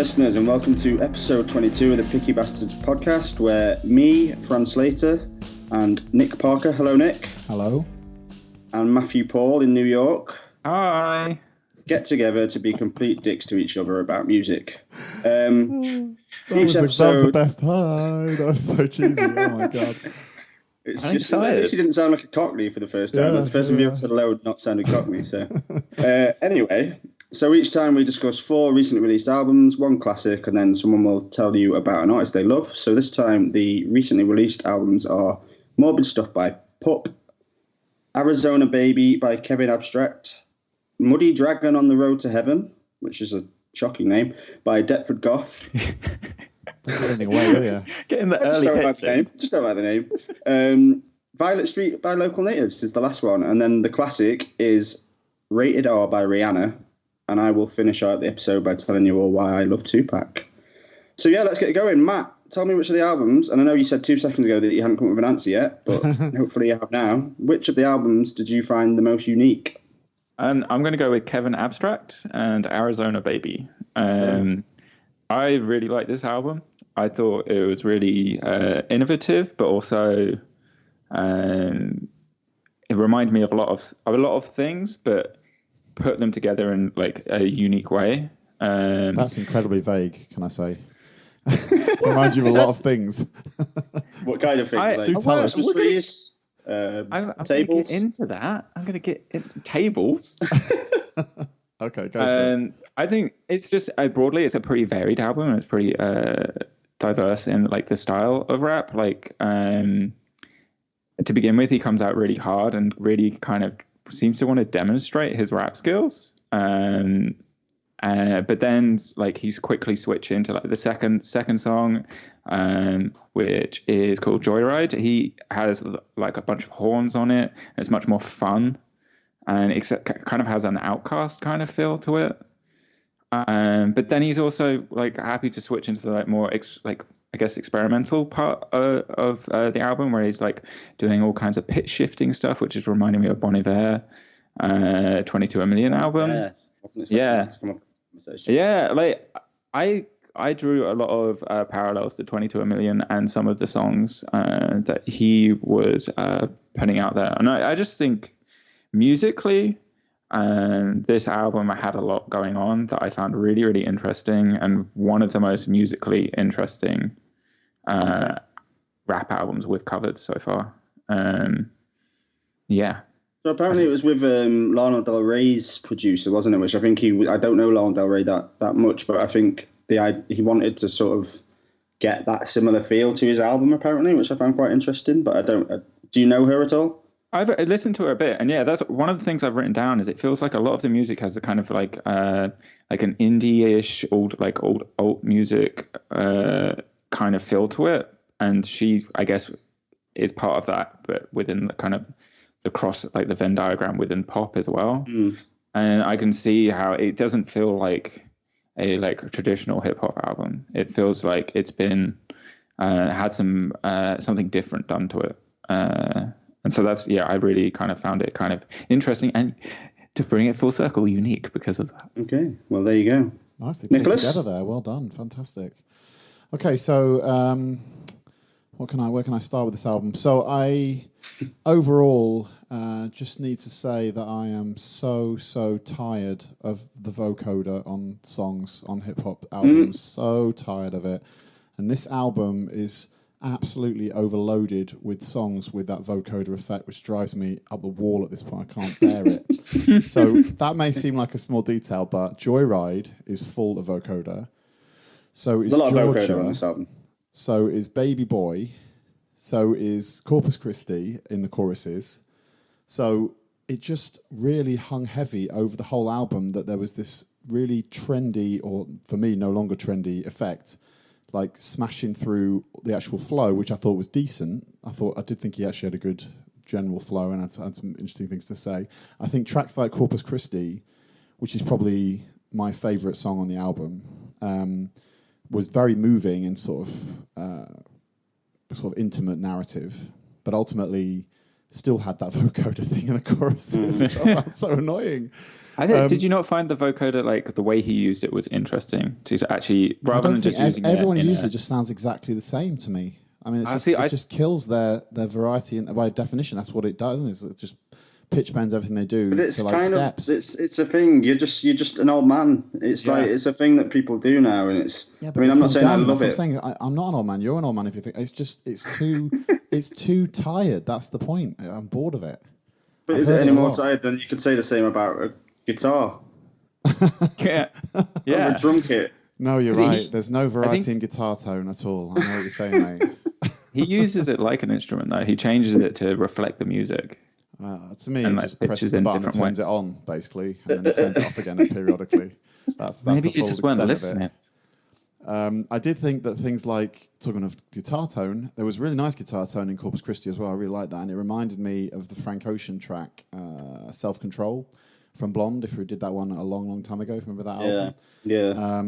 listeners, and welcome to episode 22 of the Picky Bastards podcast, where me, Fran Slater, and Nick Parker, hello Nick. Hello. And Matthew Paul in New York. Hi. Get together to be complete dicks to each other about music. That was the best. Hi. That was so cheesy. Oh my God. It's I'm just, at least he didn't sound like a Cockney for the first time. That's the first time you ever said hello not sounded Cockney. So anyway, so each time we discuss 4 recently released albums, 1 classic, and then someone will tell you about an artist they love. So this time the recently released albums are Morbid Stuff by Pup, Arizona Baby by Kevin Abstract, Muddy Dragon on the Road to Heaven, which is a shocking name, by Deptford Goth. Don't get anything away, will you? Getting the early hits in. Just don't like the name. Violet Street by Local Natives is the last one. And then the classic is Rated R by Rihanna. And I will finish out the episode by telling you all why I love Tupac. So yeah, let's get it going. Matt, tell me which of the albums, and I know you said 2 seconds ago that you hadn't come up with an answer yet, but hopefully you have now. Which of the albums did you find the most unique? I'm going to go with Kevin Abstract and Arizona Baby. I really like this album. I thought it was really innovative, but also it reminded me of a lot of things, but put them together in like a unique way. That's incredibly vague, can I say? Remind you of a lot of things. What kind of things? Do tell us. Trees, I'm tables. going to get into that. I'm going to get into tables. Okay, go for it. I think it's just broadly, it's a pretty varied album, and it's pretty diverse in like the style of rap. Like to begin with, he comes out really hard and really kind of seems to want to demonstrate his rap skills. But then like he's quickly switching into like the second song, which is called Joyride. He has like a bunch of horns on it. And it's much more fun, and it kind of has an Outkast kind of feel to it. But then he's also like happy to switch into the like more experimental part of the album, where he's like doing all kinds of pitch shifting stuff, which is reminding me of Bon Iver, 22 A Million album. Yeah. Like I drew a lot of parallels to 22 A Million and some of the songs that he was putting out there, and I just think musically, this album had a lot going on that I found really, really interesting, and one of the most musically interesting rap albums we've covered so far. Yeah. So apparently it was with Lana Del Rey's producer, wasn't it? Which I think I don't know Lana Del Rey that much, but I think he wanted to sort of get that similar feel to his album, apparently, which I found quite interesting. But do you know her at all? I've listened to her a bit, and yeah, that's one of the things I've written down. Is it feels like a lot of the music has a kind of like an indie-ish old music kind of feel to it, and she, I guess, is part of that, but within the kind of the cross, like the Venn diagram within pop as well. And I can see how it doesn't feel like a traditional hip hop album. It feels like it's been had some something different done to it. And so that's, I really kind of found it kind of interesting, and to bring it full circle, unique because of that. Okay, well, there you go. Nicely put together there. Well done. Fantastic. Okay, so where can I start with this album? So I overall just need to say that I am so tired of the vocoder on songs on hip-hop albums. So tired of it. And this album is absolutely overloaded with songs with that vocoder effect, which drives me up the wall at this point. I can't bear it. So that may seem like a small detail, but Joyride is full of vocoder. So is There's a lot Georgia, of vocoder on this album. So is Baby Boy. So is Corpus Christi in the choruses. So it just really hung heavy over the whole album that there was this really trendy, or for me, no longer trendy effect, like smashing through the actual flow, which I thought was decent. I did think he actually had a good general flow and had some interesting things to say. I think tracks like Corpus Christi, which is probably my favourite song on the album, was very moving and sort of intimate narrative, but ultimately still had that vocoder thing in the choruses, which I found so annoying. Did you not find the vocoder, like the way he used it was interesting to actually, rather than just using everyone who it uses it just sounds exactly the same to me. I mean, it just kills their variety, and by definition, that's what it does. Isn't it? It just pitch bends everything they do to like steps. It's a thing. You're just an old man. It's like it's a thing that people do now, and it's. Yeah, I mean, I'm not saying I love it. I'm saying I'm not an old man. You're an old man if you think it's too it's too tired. That's the point. I'm bored of it. But is it any more tired than you could say the same about a guitar? Yeah. Or a drum kit. No, you're right. There's no variety in guitar tone at all. I know what you're saying, mate. He uses it like an instrument, though. He changes it to reflect the music. To me, it just presses the button and turns it on, basically, and then it turns it off again periodically. That's Maybe the full you just weren't listening. I did think that things like, talking of guitar tone, there was really nice guitar tone in Corpus Christi as well. I really liked that, and it reminded me of the Frank Ocean track, Self Control, from Blonde, if we did that one a long, long time ago. Remember that album? Yeah.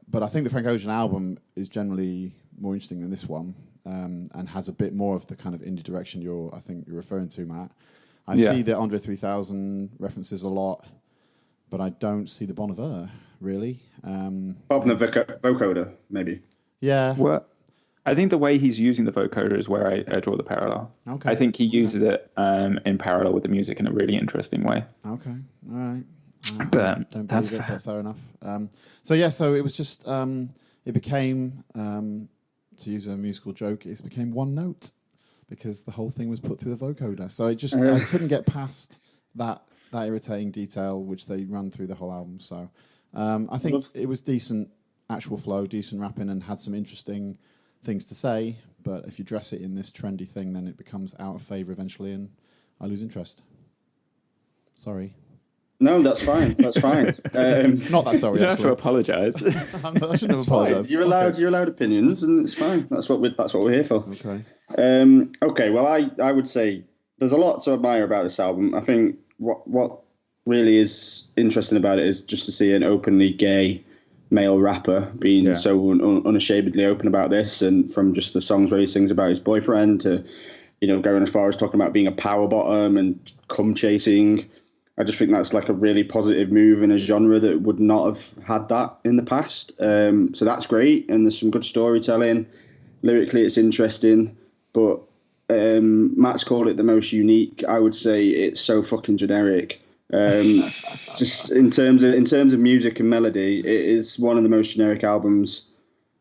But I think the Frank Ocean album is generally more interesting than this one, and has a bit more of the kind of indie direction I think you're referring to, Matt. I see the Andre 3000 references a lot, but I don't see the Bon Iver, really. Apart from the vocoder, maybe. Yeah. Well, I think the way he's using the vocoder is where I draw the parallel. Okay. I think he uses it in parallel with the music in a really interesting way. Okay. All right. But don't that's believe it, fair. but fair enough. So it was just, it became, to use a musical joke, it became one note because the whole thing was put through the vocoder. So I couldn't get past that irritating detail which they run through the whole album. So I think it was decent actual flow, decent rapping, and had some interesting things to say. But if you dress it in this trendy thing, then it becomes out of favour eventually, and I lose interest. Sorry. No, that's fine. That's fine. Not that sorry. You don't have to apologise. I shouldn't have apologised. You're allowed opinions, and it's fine. That's what we're here for. Okay. Okay. Well, I would say there's a lot to admire about this album. I think what really is interesting about it is just to see an openly gay male rapper being so unashamedly open about this, and from just the songs where he sings about his boyfriend to, going as far as talking about being a power bottom and cum chasing. I just think that's like a really positive move in a genre that would not have had that in the past. So that's great, and there's some good storytelling. Lyrically, it's interesting, but Matt's called it the most unique. I would say it's so fucking generic. Just in terms of music and melody, it is one of the most generic albums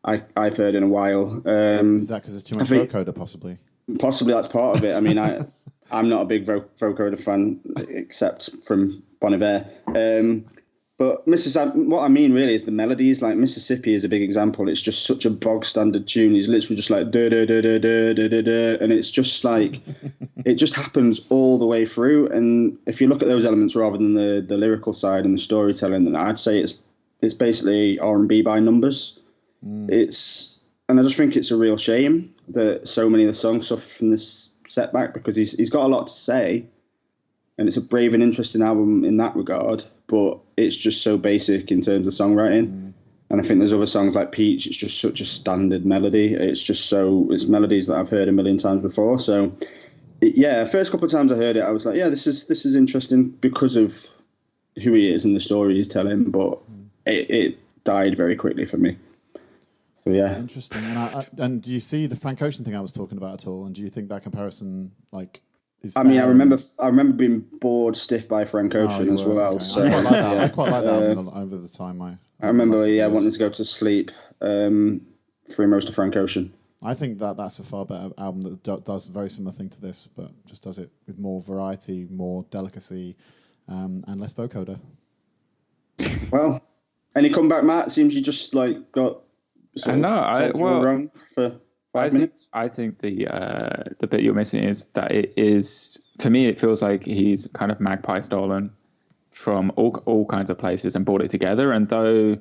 I've heard in a while. Is that because there's too much vocoder, possibly? Possibly that's part of it. I mean, I'm not a big vocoder fan, except from Bon Iver. But what I mean really is the melodies. Like Mississippi is a big example. It's just such a bog standard tune. He's literally just like da da da da da da da da, and it's just like it just happens all the way through. And if you look at those elements rather than the lyrical side and the storytelling, then I'd say it's basically R&B by numbers. And I just think it's a real shame that so many of the songs suffer from this setback, because he's got a lot to say, and it's a brave and interesting album in that regard, but it's just so basic in terms of songwriting. And I think there's other songs like Peach, it's just such a standard melody. It's melodies that I've heard a million times before. So first couple of times I heard it, I was like, yeah, this is interesting because of who he is and the story he's telling, but it died very quickly for me. So yeah, interesting. And do you see the Frank Ocean thing I was talking about at all? And do you think that comparison is? I mean, I remember being bored stiff by Frank Ocean as well. Okay. So I quite like that over the time. I remember wanting to go to sleep through most of Frank Ocean. I think that's a far better album that does a very similar thing to this, but just does it with more variety, more delicacy, and less vocoder. Well, any comeback, Matt? Seems you just got. Wrong for 5 minutes. I think the bit you're missing is that it is, for me, it feels like he's kind of magpie stolen from all kinds of places and brought it together. And though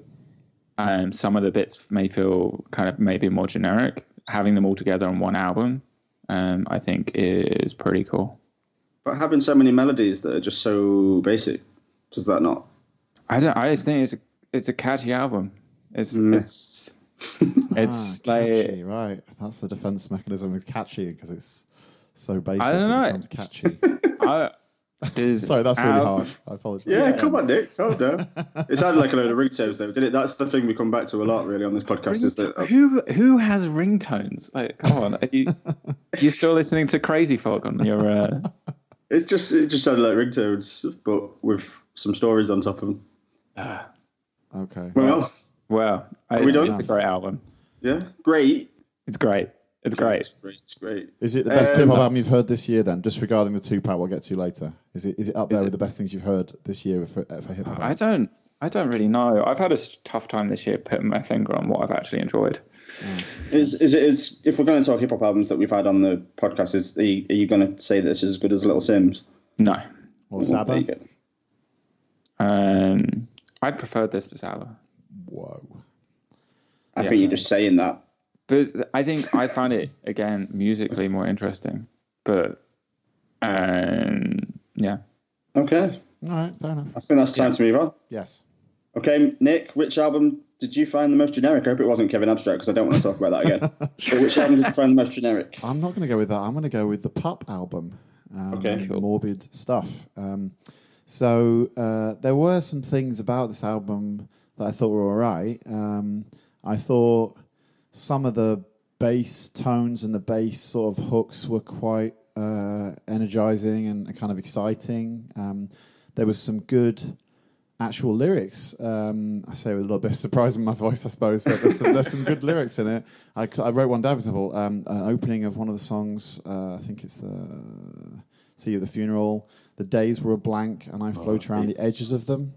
some of the bits may feel kind of maybe more generic, having them all together on one album, I think is pretty cool. But having so many melodies that are just so basic, does that not? I just think it's a catchy album. It's catchy, right? That's the defense mechanism. It's catchy because it's So basic I don't know. it becomes catchy. Sorry, that's really harsh. I apologize. Yeah, come on, Nick. Hold on. It sounded like a load of ringtones, though, did it? That's the thing we come back to a lot, really, on this podcast. Is that who has ringtones? Like, come on, you still listening to Crazy Fog on your? It just sounded like ringtones, but with some stories on top of them. Okay. Well, are we done? It's a great album. Yeah, great. It's great. It's great. It's great. Is it the best hip hop album you've heard this year? Then, just regarding the Tupac, we'll get to later. Is it up there with the best things you've heard this year for hip hop? I don't really know. I've had a tough time this year putting my finger on what I've actually enjoyed. Is if we're going to talk hip hop albums that we've had on the podcast, are you going to say that this is as good as Little Sims? No. Or Saba? I preferred this to Saba. Whoa. I think you're just saying that. But I think I found it, again, musically more interesting. But, yeah. Okay. All right, fair enough. I think that's time to move on. Yes. Okay, Nick, which album did you find the most generic? I hope it wasn't Kevin Abstract, because I don't want to talk about that again. But which album did you find the most generic? I'm not going to go with that. I'm going to go with the Pup album. Okay, cool. Morbid Stuff. So there were some things about this album that I thought were all right. I thought some of the bass tones and the bass sort of hooks were quite energizing and kind of exciting. There was some good actual lyrics. I say with a little bit of surprise in my voice, I suppose, but there's some good lyrics in it. I wrote one down, for example, an opening of one of the songs, I think it's the See You at the Funeral. The days were a blank and I float around the edges of them.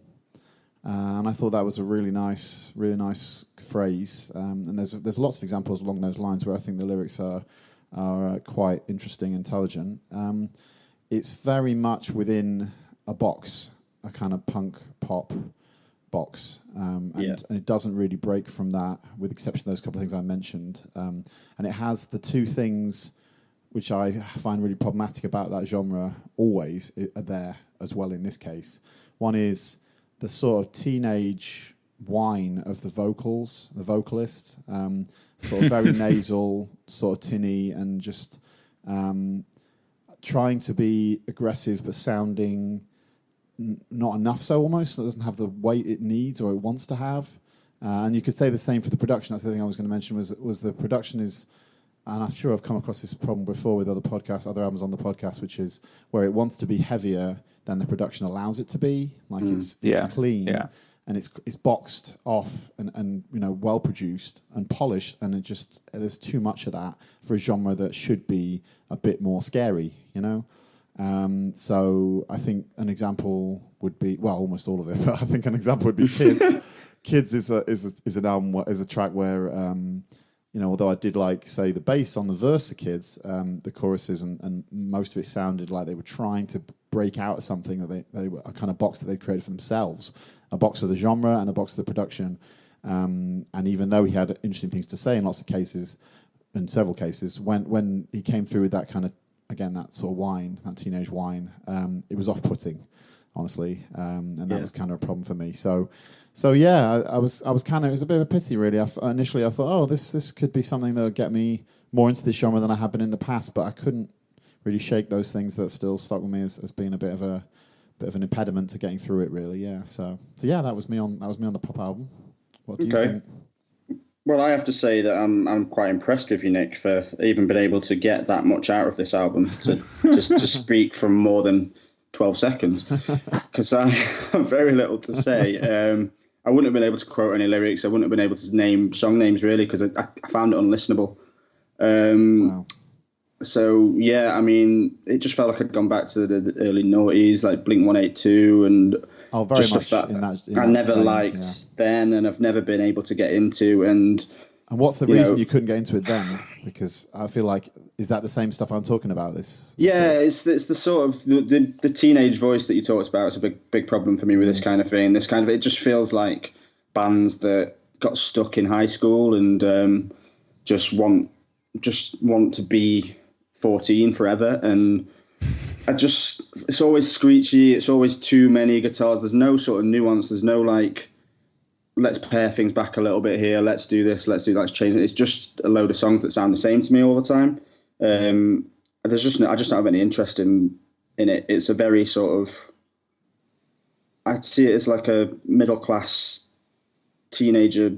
And I thought that was a really nice phrase. And there's lots of examples along those lines where I think the lyrics are quite interesting, intelligent. It's very much within a box, a kind of punk pop box, and it doesn't really break from that, with the exception of those couple of things I mentioned. And it has the two things which I find really problematic about that genre always are there as well in this case. One is the sort of teenage whine of the vocalist, sort of very nasal, sort of tinny, and just trying to be aggressive but sounding not enough so almost. It doesn't have the weight it needs or it wants to have. And you could say the same for the production. That's the thing I was going to mention was the production is, and I'm sure I've come across this problem before with other albums on the podcast, which is where it wants to be heavier than the production allows it to be. Like it's clean and it's boxed off and well produced and polished, and there's too much of that for a genre that should be a bit more scary, So I think an example would be, well, almost all of it, but I think an example would be Kids. Kids is an album, is a track where although I did like, say, the bass on the verse of Kids, the choruses and most of it sounded like they were trying to break out of something that they were a kind of box that they created for themselves, a box of the genre and a box of the production. And even though he had interesting things to say in several cases, when he came through with that kind of, again, that sort of whine, that teenage whine, it was off-putting, honestly, and that was kind of a problem for me. So yeah, I was kind of, it was a bit of a pity, really. Initially I thought, this could be something that would get me more into this genre than I have been in the past, but I couldn't really shake those things that still stuck with me as being a bit of an impediment to getting through it, really. Yeah. So yeah, that was me on the pop album. What do you think? Well, I have to say that I'm quite impressed with you, Nick, for even being able to get that much out of this album to just to speak from more than 12 seconds, because I have very little to say. I wouldn't have been able to quote any lyrics. I wouldn't have been able to name song names, really, because I found it unlistenable. Wow. So, yeah, I mean, it just felt like I'd gone back to the early noughties, like Blink-182 and very just much stuff that in I that never vein, liked then, and I've never been able to get into. And what's the reason you couldn't get into it then? Because I feel like, is that the same stuff I'm talking about? It's the sort of the teenage voice that you talked about. It's a big problem for me with this kind of thing. It just feels like bands that got stuck in high school and just want to be 14 forever. And it's always screechy. It's always too many guitars. There's no sort of nuance. There's no like, let's pare things back a little bit here. Let's do this. Let's change it. It's just a load of songs that sound the same to me all the time. I just don't have any interest in it. It's a very sort of, I'd see it as like a middle class teenager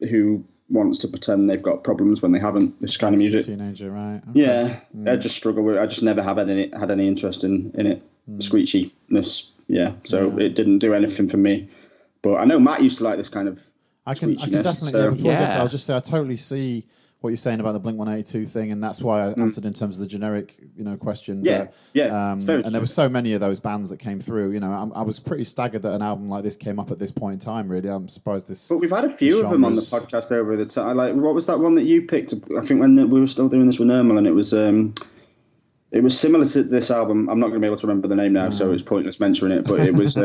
who wants to pretend they've got problems when they haven't. This kind of music. Teenager, right? Okay. Yeah, I just struggle with it. I just never have had any interest in it. Screechiness. Yeah, so it didn't do anything for me. But I know Matt used to like this kind of. I can definitely. So. Before I guess I'll just say I totally see what you're saying about the Blink-182 thing, and that's why I answered in terms of the generic, question. Yeah, and there were so many of those bands that came through. I was pretty staggered that an album like this came up at this point in time. Really, I'm surprised this. But we've had a few of them on the podcast over the time. Like, what was that one that you picked? I think when we were still doing this with Nermal, and it was similar to this album. I'm not going to be able to remember the name now, so it's pointless mentioning it. But it was.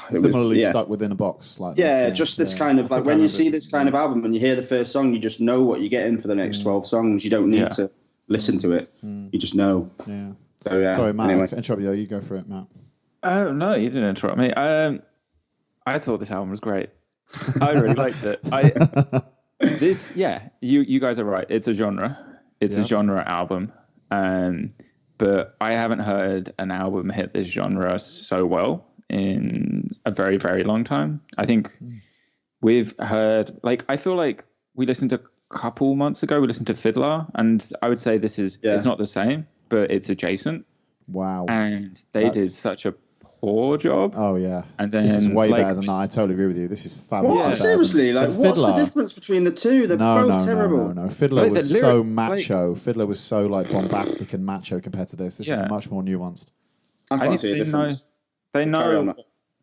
Similarly stuck within a box, like just this kind of like when you see this kind of album and you hear the first song, you just know what you're getting for the next 12 songs. You don't need to listen to it; you just know. Yeah. So, yeah. Sorry, Matt. Anyway. I interrupted you. You go for it, Matt. No, you didn't interrupt me. I thought this album was great. I really liked it. You guys are right. It's a genre. It's a genre album. But I haven't heard an album hit this genre so well in a very, very long time. I think we've heard, I feel like we listened to a couple months ago, we listened to Fiddler, and I would say this is, it's not the same, but it's adjacent. Wow. And they did such a poor job. Oh, yeah. And then, this is way better than that. I totally agree with you. This is fabulous. What? Seriously? What's the difference between the two? They're both terrible. No. Fiddler was so macho. Fiddler was so, bombastic and macho compared to this. This is much more nuanced. I can't see a difference. They know what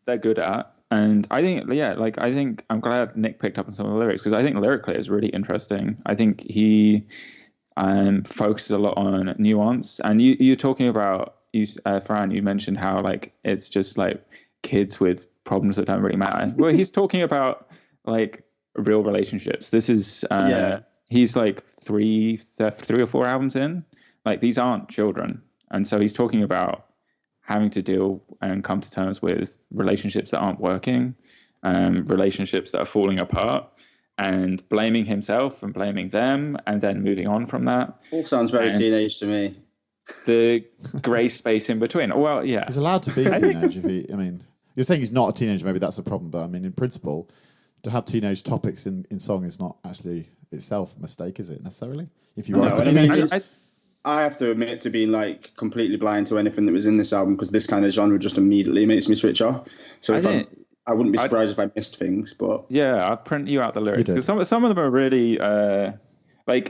they're good at, and I think, I think I'm glad Nick picked up on some of the lyrics, because I think lyrically it's really interesting. I think he focuses a lot on nuance, and you're talking about Fran. You mentioned how it's just kids with problems that don't really matter. Well, he's talking about real relationships. This is he's 3 or 4 albums in. These aren't children, and so he's talking about having to deal and come to terms with relationships that aren't working, relationships that are falling apart, and blaming himself and blaming them, and then moving on from that. All sounds very teenage to me. The grey space in between. Well, yeah. He's allowed to be a teenager. You're saying he's not a teenager, maybe that's a problem, but in principle, to have teenage topics in song is not actually itself a mistake, is it, necessarily? If you are a teenager. I have to admit to being completely blind to anything that was in this album, because this kind of genre just immediately makes me switch off. So I wouldn't be surprised if I missed things, but I'll print you out the lyrics, because some of them are really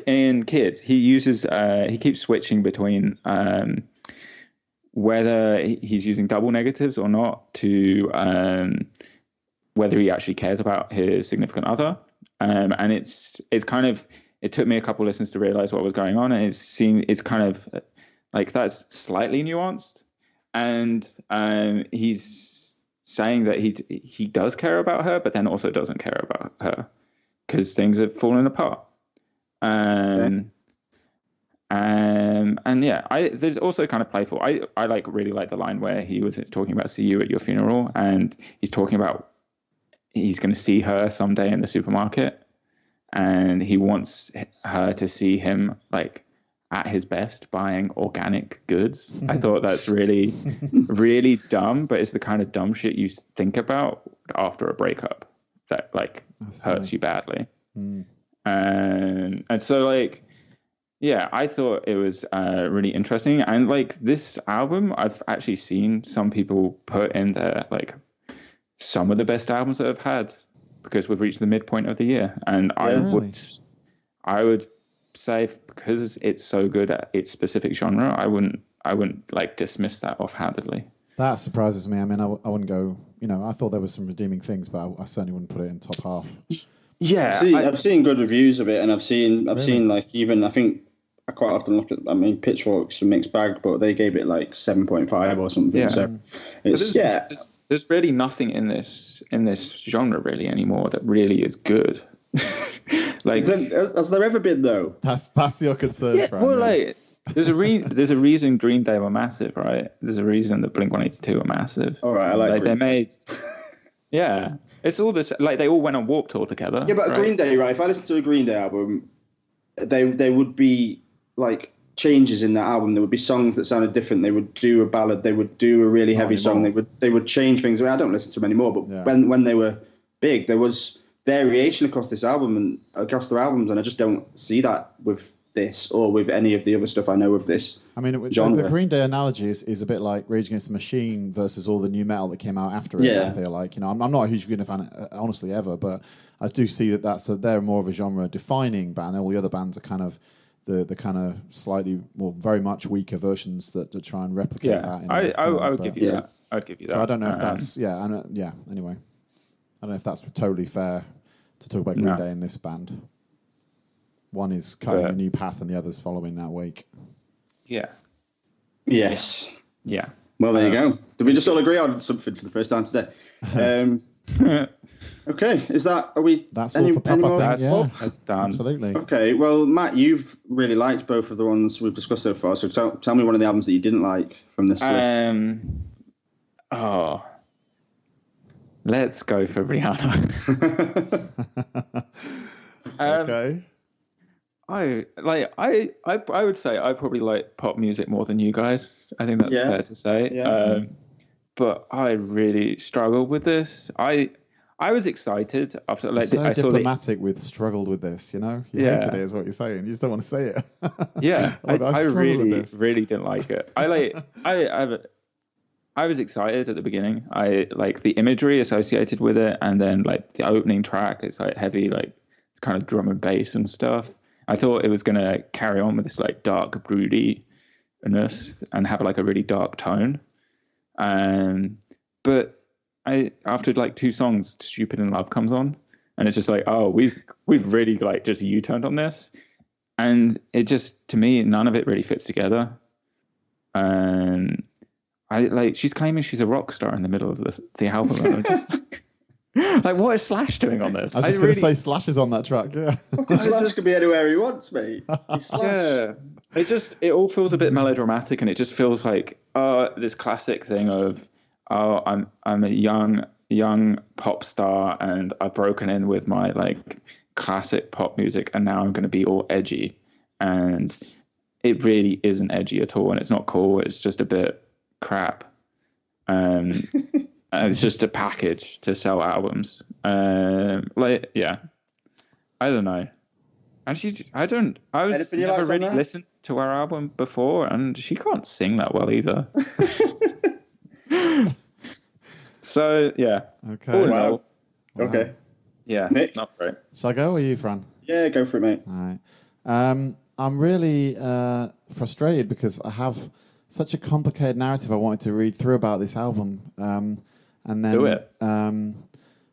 in Kids. He uses he keeps switching between whether he's using double negatives or not, to whether he actually cares about his significant other, and it's kind of. It took me a couple listens to realize what was going on, and it's kind of that's slightly nuanced, and he's saying that he does care about her, but then also doesn't care about her because things have fallen apart. There's also kind of playful. I really like the line where he was talking about see you at your funeral, and he's talking about he's going to see her someday in the supermarket. And he wants her to see him at his best buying organic goods. I thought that's really, really dumb, but it's the kind of dumb shit you think about after a breakup that hurts you badly. And so I thought it was really interesting. And this album, I've actually seen some people put in there some of the best albums that I've had, because we've reached the midpoint of the year, and I would say, because it's so good at its specific genre, I wouldn't dismiss that offhandedly. That surprises me. I wouldn't go. I thought there was some redeeming things, but I certainly wouldn't put it in top half. Yeah, I've seen good reviews of it, and I've seen even I think I quite often look at Pitchfork's a mixed bag, but they gave it 7.5 or something. Yeah. So it's There's really nothing in this genre really anymore that really is good. Has there ever been though? That's your concern, Fran. Well, there's a reason Green Day were massive, right? There's a reason that Blink-182 were massive. All right, I like they made. Yeah, it's all this. They all went on Warped Tour together. Yeah, but Green Day, right? If I listened to a Green Day album, they would be changes in that album. There would be songs that sounded different. They would do a ballad. They would do a really heavy song. They would change things. I don't listen to them anymore, but when they were big, there was variation across this album and across their albums, and I just don't see that with this or with any of the other stuff I know of this. I mean, the Green Day analogy is a bit like Rage Against the Machine versus all the new metal that came out after it. Yeah. I feel like, I'm not a huge Green Day fan, honestly, ever, but I do see that they're more of a genre defining band. All the other bands are kind of the kind of slightly, very much weaker versions that try and replicate that. I would give you that. I'd give you that. So I don't know if that's anyway, I don't know if that's totally fair to talk about Green Day in this band. One is cutting a new path and the other's following that wake. Yeah. Yes. Yeah. Well, there you go. Did we just all agree on something for the first time today? Okay. That's all for Pop, I think. Yeah, that's done. Absolutely. Okay. Well, Matt, you've really liked both of the ones we've discussed so far. So tell me one of the albums that you didn't like from this list. Let's go for Rihanna. Okay. I would say I probably like pop music more than you guys. I think that's fair to say. Yeah. But I really struggled with this. I was excited after I diplomatic with struggled with this. You hated it, is what you're saying. You just don't want to say it. Yeah, I really didn't like it. I was excited at the beginning. I like the imagery associated with it, and then like the opening track. It's like heavy, like kind of drum and bass and stuff. I thought it was going to carry on with this like dark broodiness and have like a really dark tone. But after like 2 songs, Stupid in Love comes on, and it's just like, oh, we've really like just U-turned on this, and it just, to me, none of it really fits together. She's claiming she's a rock star in the middle of the album, and I'm just like, what is Slash doing on this? I was just going to say Slash is on that track. Yeah, Slash can be anywhere he wants, mate. Yeah, it all feels a bit melodramatic, and it just feels like this classic thing of I'm a young pop star, and I've broken in with my like classic pop music, and now I'm going to be all edgy, and it really isn't edgy at all, and it's not cool. It's just a bit crap. It's just a package to sell albums. I don't know. Actually, I was never really listened to her album before, and she can't sing that well either. So yeah. Okay. Wow. Okay. Yeah. Nick? Not great. Shall I go or you, Fran? Yeah, go for it, mate. All right. I'm really frustrated because I have such a complicated narrative I wanted to read through about this album. And then do it.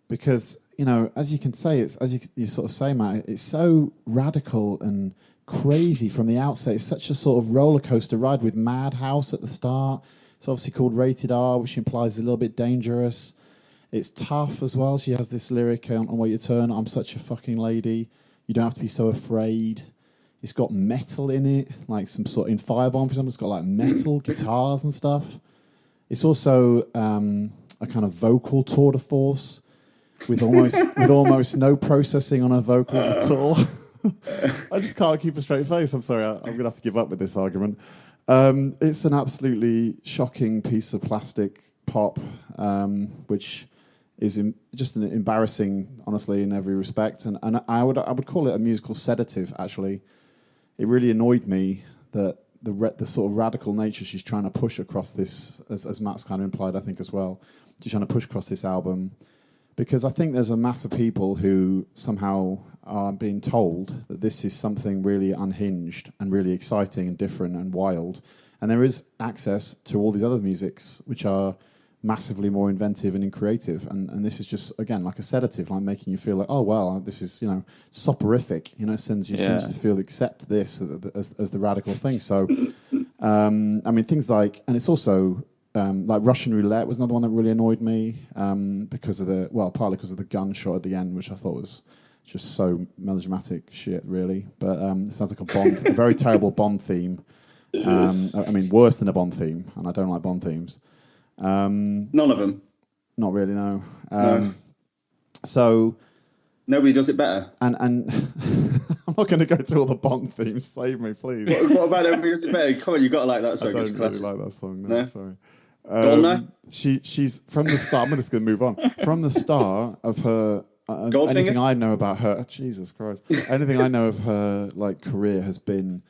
Because, as you can say, it's as you sort of say, Matt, it's so radical and crazy from the outset. It's such a sort of roller coaster ride with Madhouse at the start. It's obviously called Rated R, which implies a little bit dangerous. It's tough as well. She has this lyric on Wait Your Turn, I'm such a fucking lady. You don't have to be so afraid. It's got metal in it, like some sort in Firebomb, for example. It's got like metal guitars and stuff. It's also a kind of vocal tour de force with almost no processing on her vocals at all. I just can't keep a straight face. I'm sorry. I'm going to have to give up with this argument. It's an absolutely shocking piece of plastic pop, which is just an embarrassing, honestly, in every respect. And I would call it a musical sedative, actually. It really annoyed me that the sort of radical nature she's trying to push across this, as Matt's kind of implied, I think, as well. She's trying to push across this album. Because I think there's a mass of people who somehow are being told that this is something really unhinged and really exciting and different and wild. And there is access to all these other musics, which are massively more inventive and creative. And this is just, again, like a sedative, like making you feel like, oh, well, this is, soporific. It sends you to feel, accept this as the radical thing. So, things like, and it's also... like Russian Roulette was another one that really annoyed me because of partly because of the gunshot at the end, which I thought was just so melodramatic shit, really. But it sounds like a very terrible Bond theme. Worse than a Bond theme, and I don't like Bond themes. None of them. Not really, no. No. So nobody does it better. And I'm not going to go through all the Bond themes. Save me, please. What about Nobody Does It Better? Come on, you got to like that song. I It's don't a really classic. like that song. No, sorry. Go on now. She's from the start. I'm just going to move on. From the start of her, Goldfinger? anything I know about her, Jesus Christ, anything I know of her like career has been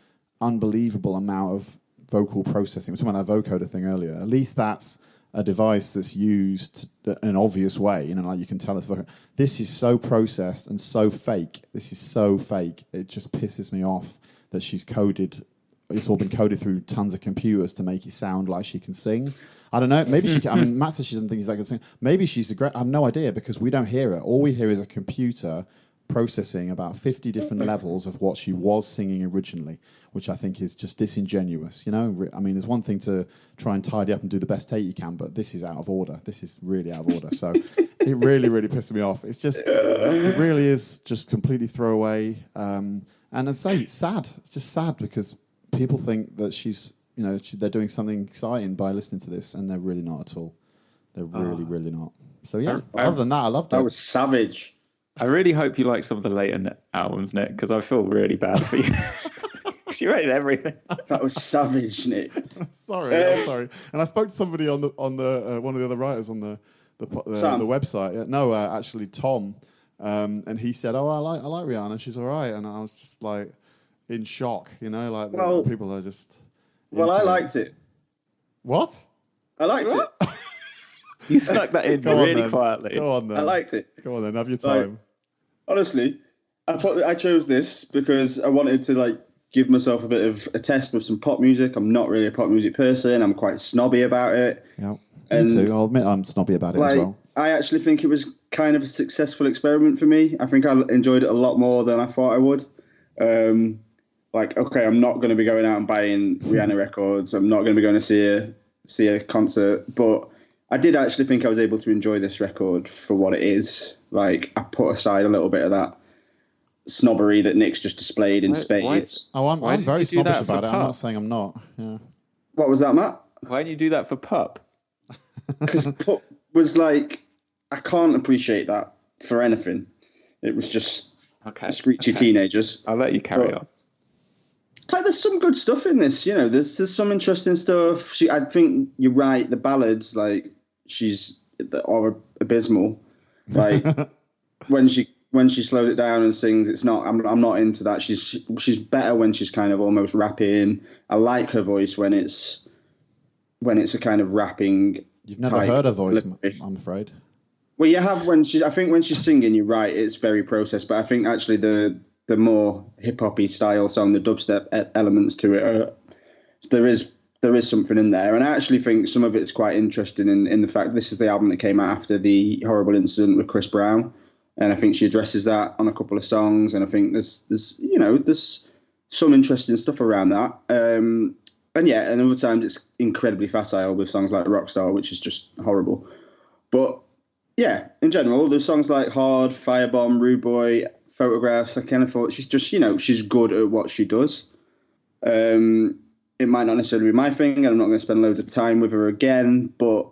unbelievable amount of vocal processing. We were talking about that vocoder thing earlier. At least that's a device that's used in an obvious way. You know, like you can tell it's vocal. This is so processed and so fake. This is so fake. It just pisses me off that she's coded. It's all been coded through tons of computers to make it sound like she can sing. I don't know. Maybe she can. I mean, Matt says she doesn't think he's that good at singing. Maybe she's a great. I have no idea because we don't hear it. All we hear is a computer processing about 50 different levels of what she was singing originally, which I think is just disingenuous. You know, I mean, there's one thing to try and tidy up and do the best take you can, but this is out of order. This is really out of order. So it really, really pissed me off. It's just, it really is just completely throwaway. And I say, it's sad. It's just sad because people think that she's, you know, they're doing something exciting by listening to this, and they're really not at all. They're really, really not. So yeah, other than that, I loved it. That was savage. I really hope you like some of the later albums, Nick, because I feel really bad for you. She rated everything. That was savage, Nick. Sorry, I'm sorry. And I spoke to somebody on the one of the other writers on the website. No, actually Tom, and he said, "Oh, I like Rihanna. She's all right." And I was just like in shock, you know, like people are just. Well, I liked it. What? I liked it. You stuck that in really quietly. Go on then. I liked it. Go on then. Have your time. Honestly, I chose this because I wanted to give myself a bit of a test with some pop music. I'm not really a pop music person. I'm quite snobby about it. Yeah, me too. I'll admit I'm snobby about it as well. I actually think it was kind of a successful experiment for me. I think I enjoyed it a lot more than I thought I would. Okay, I'm not going to be going out and buying Rihanna records. I'm not going to be going to see a concert, but I did actually think I was able to enjoy this record for what it is. Like, I put aside a little bit of that snobbery that Nick's just displayed in spades. I'm very snobbish about it. I'm not saying I'm not. Yeah. What was that, Matt? Why didn't you do that for Pup? Because Pup was I can't appreciate that for anything. It was just screechy teenagers. I'll let you carry on. There's some good stuff in this, you know. There's some interesting stuff. I think you're right. The ballads, are abysmal. Like when she slows it down and sings, it's not. I'm not into that. She's better when she's kind of almost rapping. I like her voice when it's a kind of rapping. You've never heard her voice, I'm afraid. Well, you have I think when she's singing, you're right. It's very processed, but I think actually the more hip-hoppy style song, the dubstep elements to it, there is something in there. And I actually think some of it's quite interesting in the fact this is the album that came out after the horrible incident with Chris Brown. And I think she addresses that on a couple of songs. And I think there's some interesting stuff around that. And other times it's incredibly facile with songs like Rockstar, which is just horrible. But yeah, in general, there's songs like Hard, Firebomb, Rude Boy, Photographs. I kind of thought she's just, she's good at what she does. It might not necessarily be my thing, and I'm not going to spend loads of time with her again, but,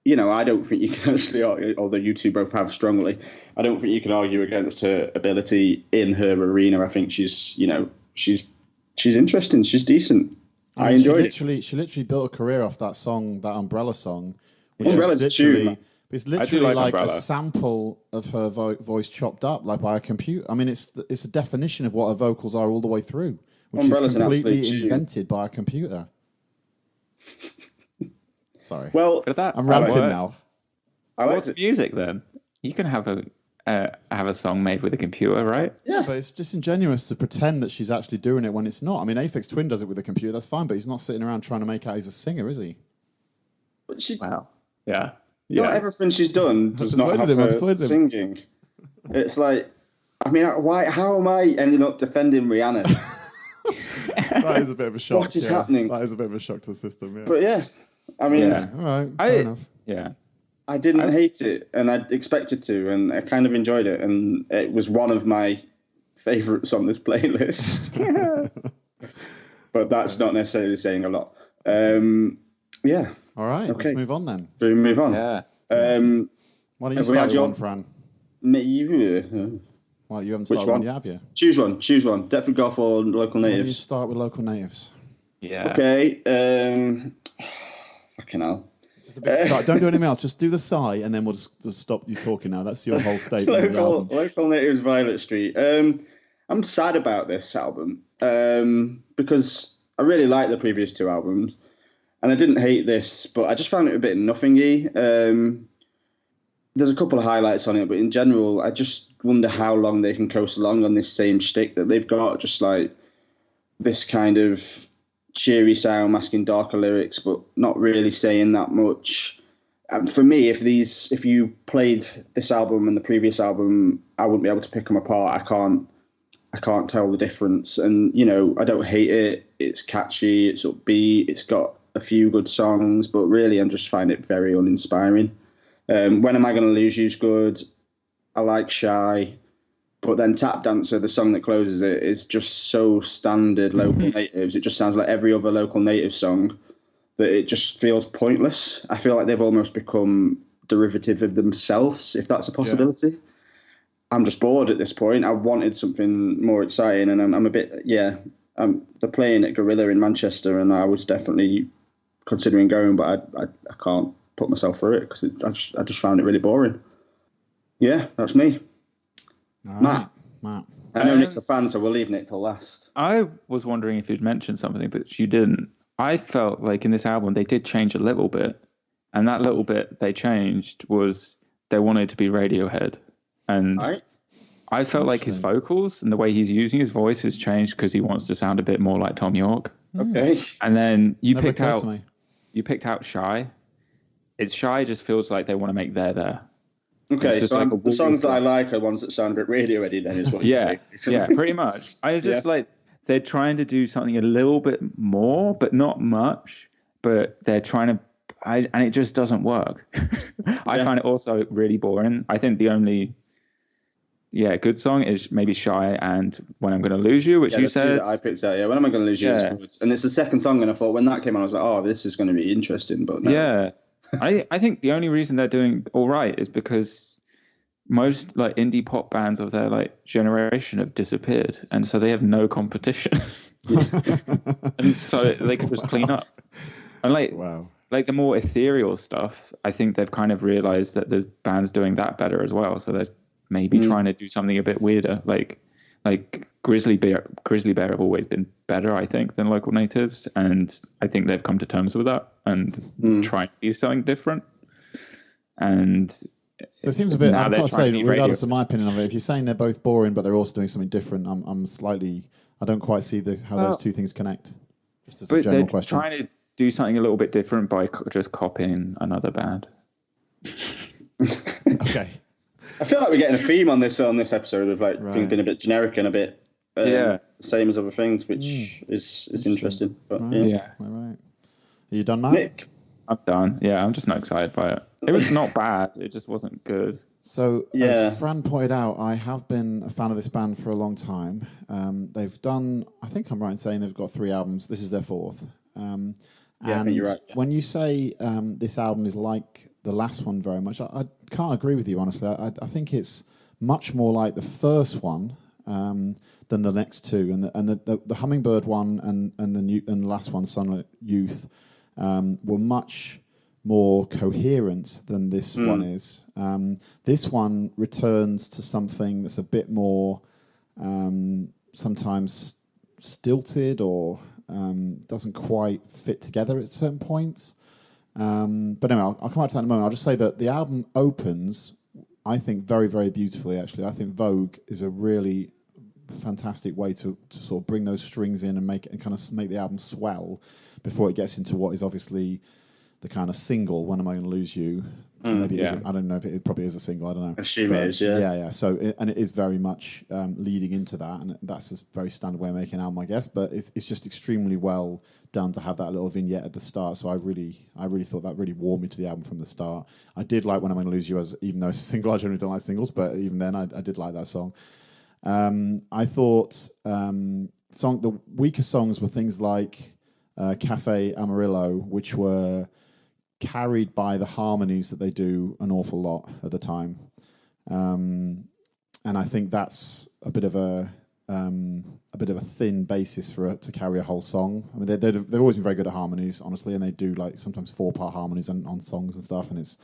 I don't think you can actually argue, although you two both have strongly, I don't think you can argue against her ability in her arena. I think she's interesting. She's decent. I enjoyed it. She literally built a career off that song, that Umbrella song, which Umbrella's is literally... It's literally like Umbrella. a sample of her voice chopped up, like by a computer. I mean, it's a definition of what her vocals are all the way through, which Umbrella's is completely invented by a computer. Sorry. Well, I'm ranting now. What's music then? You can have a song made with a computer, right? Yeah, but it's disingenuous to pretend that she's actually doing it when it's not. I mean, Aphex Twin does it with a computer. That's fine, but he's not sitting around trying to make out he's a singer, is he? Wow. Yeah. Not everything she's done does not have her singing. It's like, I mean, how am I ending up defending Rihanna? That is a bit of a shock. What is happening? That is a bit of a shock to the system, yeah. But yeah, I mean... Yeah, all right, fair enough. Yeah. I didn't hate it, and I expected to, and I kind of enjoyed it, and it was one of my favourites on this playlist. But that's not necessarily saying a lot. Yeah. All right, let's move on then. Do we move on? Yeah. Why don't you start your one, Fran? Why Well, you haven't Which started one? yet, have you? Choose one. Deptford Goth or Local Why do you Natives? start with Local Natives? Yeah. Okay. Fucking hell. Just a big sigh. Don't do anything else. Just do the sigh, and then we'll just stop you talking now. That's your whole statement of the album. Local Natives, Violet Street. I'm sad about this album because I really liked the previous two albums, and I didn't hate this, but I just found it a bit nothingy. There's a couple of highlights on it, but in general, I just wonder how long they can coast along on this same shtick that they've got, just like this kind of cheery sound masking darker lyrics, but not really saying that much. And for me, if you played this album and the previous album, I wouldn't be able to pick them apart. I can't tell the difference. And I don't hate it. It's catchy. It's upbeat. It's got a few good songs, but really, I just find it very uninspiring. When Am I Gonna Lose You's good. I like Shy, but then Tap Dancer, the song that closes it, is just so standard Local Natives. It just sounds like every other Local Native song that it just feels pointless. I feel like they've almost become derivative of themselves, if that's a possibility. Yeah. I'm just bored at this point. I wanted something more exciting, and I'm a bit, they're playing at Gorilla in Manchester, and I was definitely considering going, but I can't put myself through it because I just found it really boring. Yeah, that's me. All right, Matt. I know Nick's a fan, so we'll leave Nick till last. I was wondering if you'd mentioned something, but you didn't. I felt like in this album they did change a little bit, and that little bit they changed was they wanted to be Radiohead, and I felt like his vocals and the way he's using his voice has changed because he wants to sound a bit more like Tom York. Okay, and then you Never picked out Shy. It's Shy just feels like they want to make there. Okay, so like the songs that I like are ones that sound a bit Radiohead-y then is what yeah, pretty much. I just like they're trying to do something a little bit more, but not much. But they're trying to, and it just doesn't work. I find it also really boring. I think the only, good song is maybe Shy and When I'm Gonna Lose You, which you said. I picked out, When Am I Gonna Lose You? And it's the second song, and I thought when that came on, I was like, oh, this is going to be interesting. But no. Yeah. I think the only reason they're doing all right is because most like indie pop bands of their like generation have disappeared, and so they have no competition, and so they can just clean up. And like the more ethereal stuff, I think they've kind of realized that there's bands doing that better as well. So they're maybe trying to do something a bit weirder, like Grizzly Bear have always been better, I think, than Local Natives, and I think they've come to terms with that and trying to do something different. And it seems a bit. I've got to say, regardless of my opinion of it, if you're saying they're both boring but they're also doing something different, I don't quite see how those two things connect. Just as a general question. Trying to do something a little bit different by just copying another band. Okay. I feel like we're getting a theme on this episode of things being a bit generic and a bit the same as other things, which is interesting. But All right. Are you done, Matt? Nick? I'm done. Yeah, I'm just not excited by it. It was not bad. It just wasn't good. So, as Fran pointed out, I have been a fan of this band for a long time. They've done, I think I'm right in saying they've got 3 albums. This is their 4th. I think you're right. Yeah. When you say this album is like the last one very much, I can't agree with you, honestly. I think it's much more like the first one than the next two. And the Hummingbird one and the last one, Sunlit Youth, were much more coherent than this one is. This one returns to something that's a bit more sometimes stilted or doesn't quite fit together at certain points. But anyway, I'll come back to that in a moment. I'll just say that the album opens, I think, very, very beautifully, actually. I think Vogue is a really fantastic way to sort of bring those strings in and make the album swell before it gets into what is obviously the kind of single, When Am I Gonna Lose You? Maybe it isn't. I don't know if it probably is a single. I don't know. Assume it is, yeah. Yeah. So, it is very much leading into that, and that's a very standard way of making an album, I guess. But it's just extremely well done to have that little vignette at the start. So I really thought that really warmed me to the album from the start. I did like When I'm Gonna Lose You, even though it's a single. I generally don't like singles, but even then, I did like that song. I thought the weaker songs were things like Cafe Amarillo, which were carried by the harmonies that they do an awful lot at the time. and I think that's a bit of a thin basis for to carry a whole song. I mean, they've always been very good at harmonies, honestly, and they do like sometimes 4-part harmonies on songs and stuff, and it's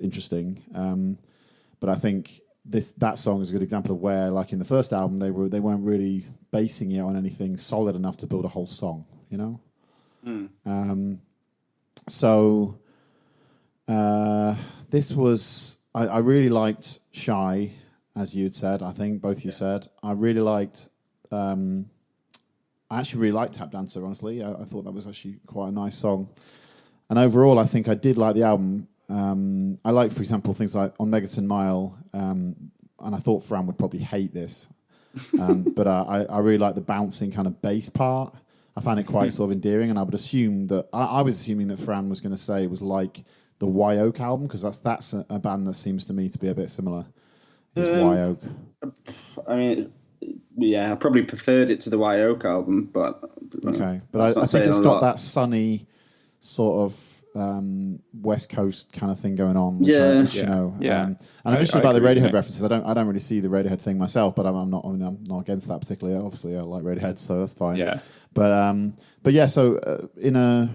interesting. But I think that song is a good example of where, like in the first album, they weren't really basing it on anything solid enough to build a whole song, you know. So this was I really liked Shy, as you had said. I think both you said. I really liked. I actually really liked Tap Dancer. Honestly, I thought that was actually quite a nice song. And overall, I think I did like the album. I like, for example, things like On Megaton Mile, and I thought Fran would probably hate this, but I really like the bouncing kind of bass part. I found it quite sort of endearing, and I would assume that I was assuming that Fran was going to say it was like the Y Oak album, because that's a band that seems to me to be a bit similar. Is Y Oak? I mean, yeah, I probably preferred it to the Y Oak album, but okay. But I think it's got that sunny sort of West Coast kind of thing going on. Which you know. And I'm interested about the Radiohead references. I don't really see the Radiohead thing myself, but I'm not against that particularly. Obviously, I like Radiohead, so that's fine. Yeah. But yeah. So in a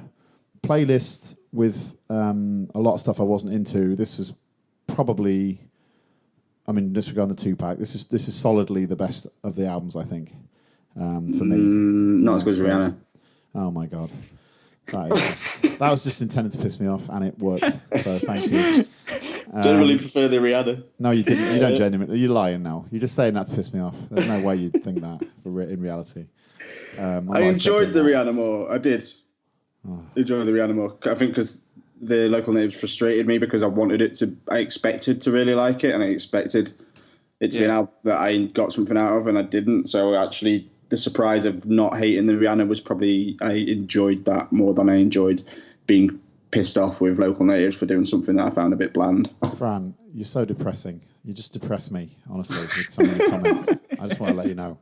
playlist with a lot of stuff I wasn't into, this is probably, I mean, disregarding the Tupac, this is solidly the best of the albums, I think, for me. Not as good as Rihanna. Oh my god. That was just intended to piss me off, and it worked. So thank you. Generally prefer the Rihanna. No, you didn't. You don't genuinely. You're lying now. You're just saying that to piss me off. There's no way you'd think that in reality. I enjoyed the Rihanna more. I did enjoy the Rihanna more. I think because the Local Natives frustrated me because I expected to really like it, and I expected it to be an album that I got something out of, and I didn't. So actually, the surprise of not hating the Rihanna was probably I enjoyed that more than I enjoyed being pissed off with Local Natives for doing something that I found a bit bland. Fran, you're so depressing. You just depress me, honestly, with some of your comments. I just want to let you know.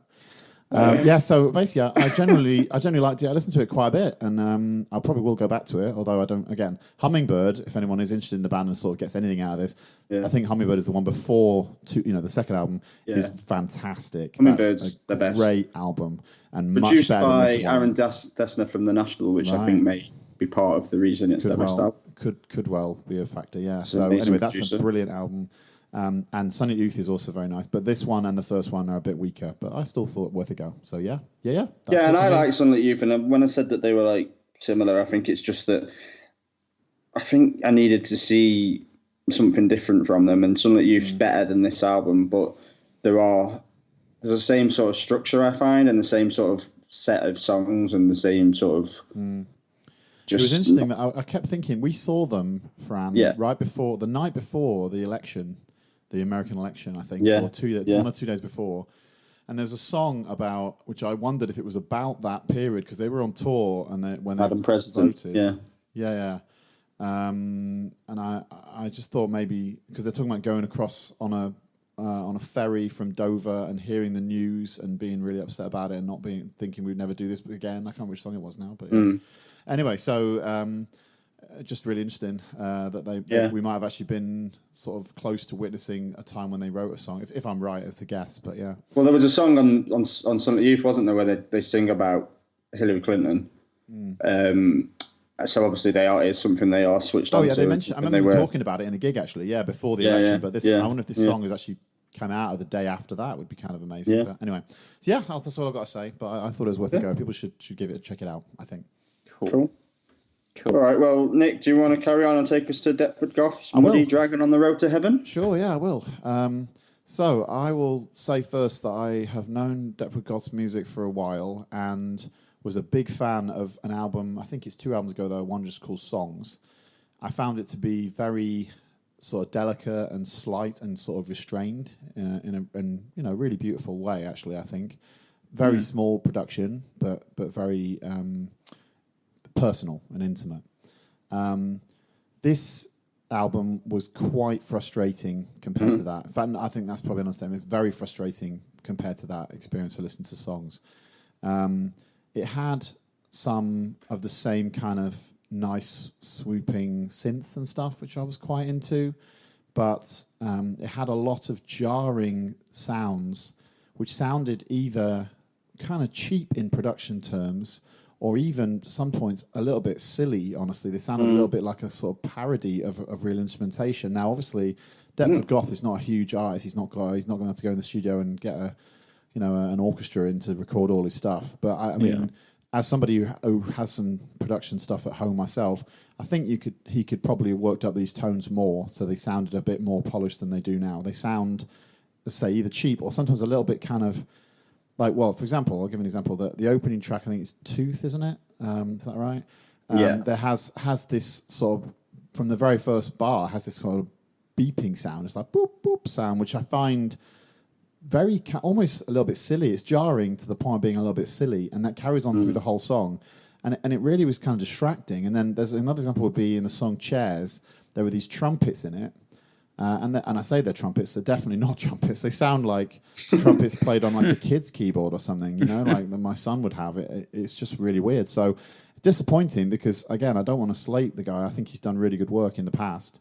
So basically, I generally liked it. I listened to it quite a bit, and I probably will go back to it. Although I don't. Again, Hummingbird. If anyone is interested in the band and sort of gets anything out of this, I think Hummingbird is the one before. The second album is fantastic. Hummingbird's the best. Great album and produced much better by than this one. Aaron Dessner from The National, which I think may be part of the reason it's the best album. Could well be a factor. Yeah. So anyway, that's a brilliant album. And Sunny Youth is also very nice, but this one and the first one are a bit weaker, but I still thought worth a go. So yeah. And I like Sunlit Youth, and when I said that they were like similar, I think it's just that I think I needed to see something different from them, and Sunlit Youth's better than this album, but there's the same sort of structure I find, and the same sort of set of songs, and the same sort of. It was interesting that I kept thinking we saw them, Fran, right before the night before the election. The American election, I think, or 1 or 2 days before. And there's a song about, which I wondered if it was about that period, because they were on tour and when Madam they President voted. Yeah. And I just thought maybe, because they're talking about going across on a ferry from Dover and hearing the news and being really upset about it and thinking we'd never do this again. I can't remember which song it was now, but anyway, so just really interesting that we might have actually been sort of close to witnessing a time when they wrote a song, if I'm right as to guess, but yeah. Well, there was a song on Sunlit Youth, wasn't there, where they sing about Hillary Clinton. So obviously it's something they are switched on. Oh yeah, they mentioned. I remember them talking about it in the gig actually. Yeah, before the election. But this, I wonder if this song is actually come out of the day after that. Would be kind of amazing. But anyway, so that's all I've got to say. But I thought it was worth a go. People should check it out, I think. Cool. All right. Well, Nick, do you want to carry on and take us to Deptford Goth's Muddy Dragon on the Road to Heaven? Sure. Yeah, I will. So I will say first that I have known Deptford Goth's music for a while and was a big fan of an album. I think it's 2 albums ago though. One just called Songs. I found it to be very sort of delicate and slight and sort of restrained in a really beautiful way. Actually, I think very small production, but very personal and intimate. This album was quite frustrating compared to that. In fact, I think that's probably an understatement. Very frustrating compared to that experience to listen to Songs. It had some of the same kind of nice swooping synths and stuff, which I was quite into, but it had a lot of jarring sounds, which sounded either kind of cheap in production terms, or even some points a little bit silly. Honestly, they sounded a little bit like a sort of parody of real instrumentation. Now, obviously, Deptford Goth is not a huge artist. He's not going to have to go in the studio and get an orchestra in to record all his stuff. But I mean, as somebody who has some production stuff at home myself, I think he could probably have worked up these tones more so they sounded a bit more polished than they do now. They sound, let's say, either cheap or sometimes a little bit kind of like, well, for example, I'll give an example. The opening track, I think it's Tooth, isn't it? Is that right? There has this sort of, from the very first bar, has this sort of beeping sound. It's like boop, boop sound, which I find very, almost a little bit silly. It's jarring to the point of being a little bit silly, and that carries on through the whole song. And it really was kind of distracting. And then there's another example would be in the song Chairs. There were these trumpets in it. And I say they're trumpets, they're definitely not trumpets. They sound like trumpets played on like a kid's keyboard or something, like that my son would have. It's just really weird. So it's disappointing because, again, I don't want to slate the guy. I think he's done really good work in the past.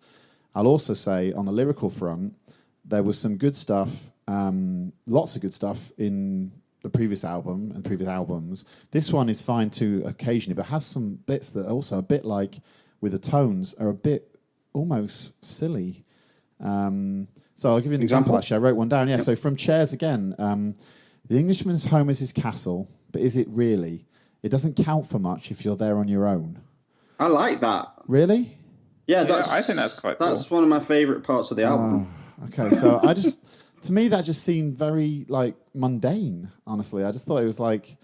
I'll also say on the lyrical front, there was some good stuff, lots of good stuff in the previous album and previous albums. This one is fine too occasionally, but has some bits that are also a bit like, with the tones, are a bit almost silly. So I'll give you an example. Actually, I wrote one down. Yeah. Yep. So from Chairs again, the Englishman's home is his castle, but is it really? It doesn't count for much if you're there on your own. I like that. Really? Yeah, I think that's quite cool. That's one of my favourite parts of the album. Okay, so to me, that just seemed very like mundane. Honestly, I just thought it was like,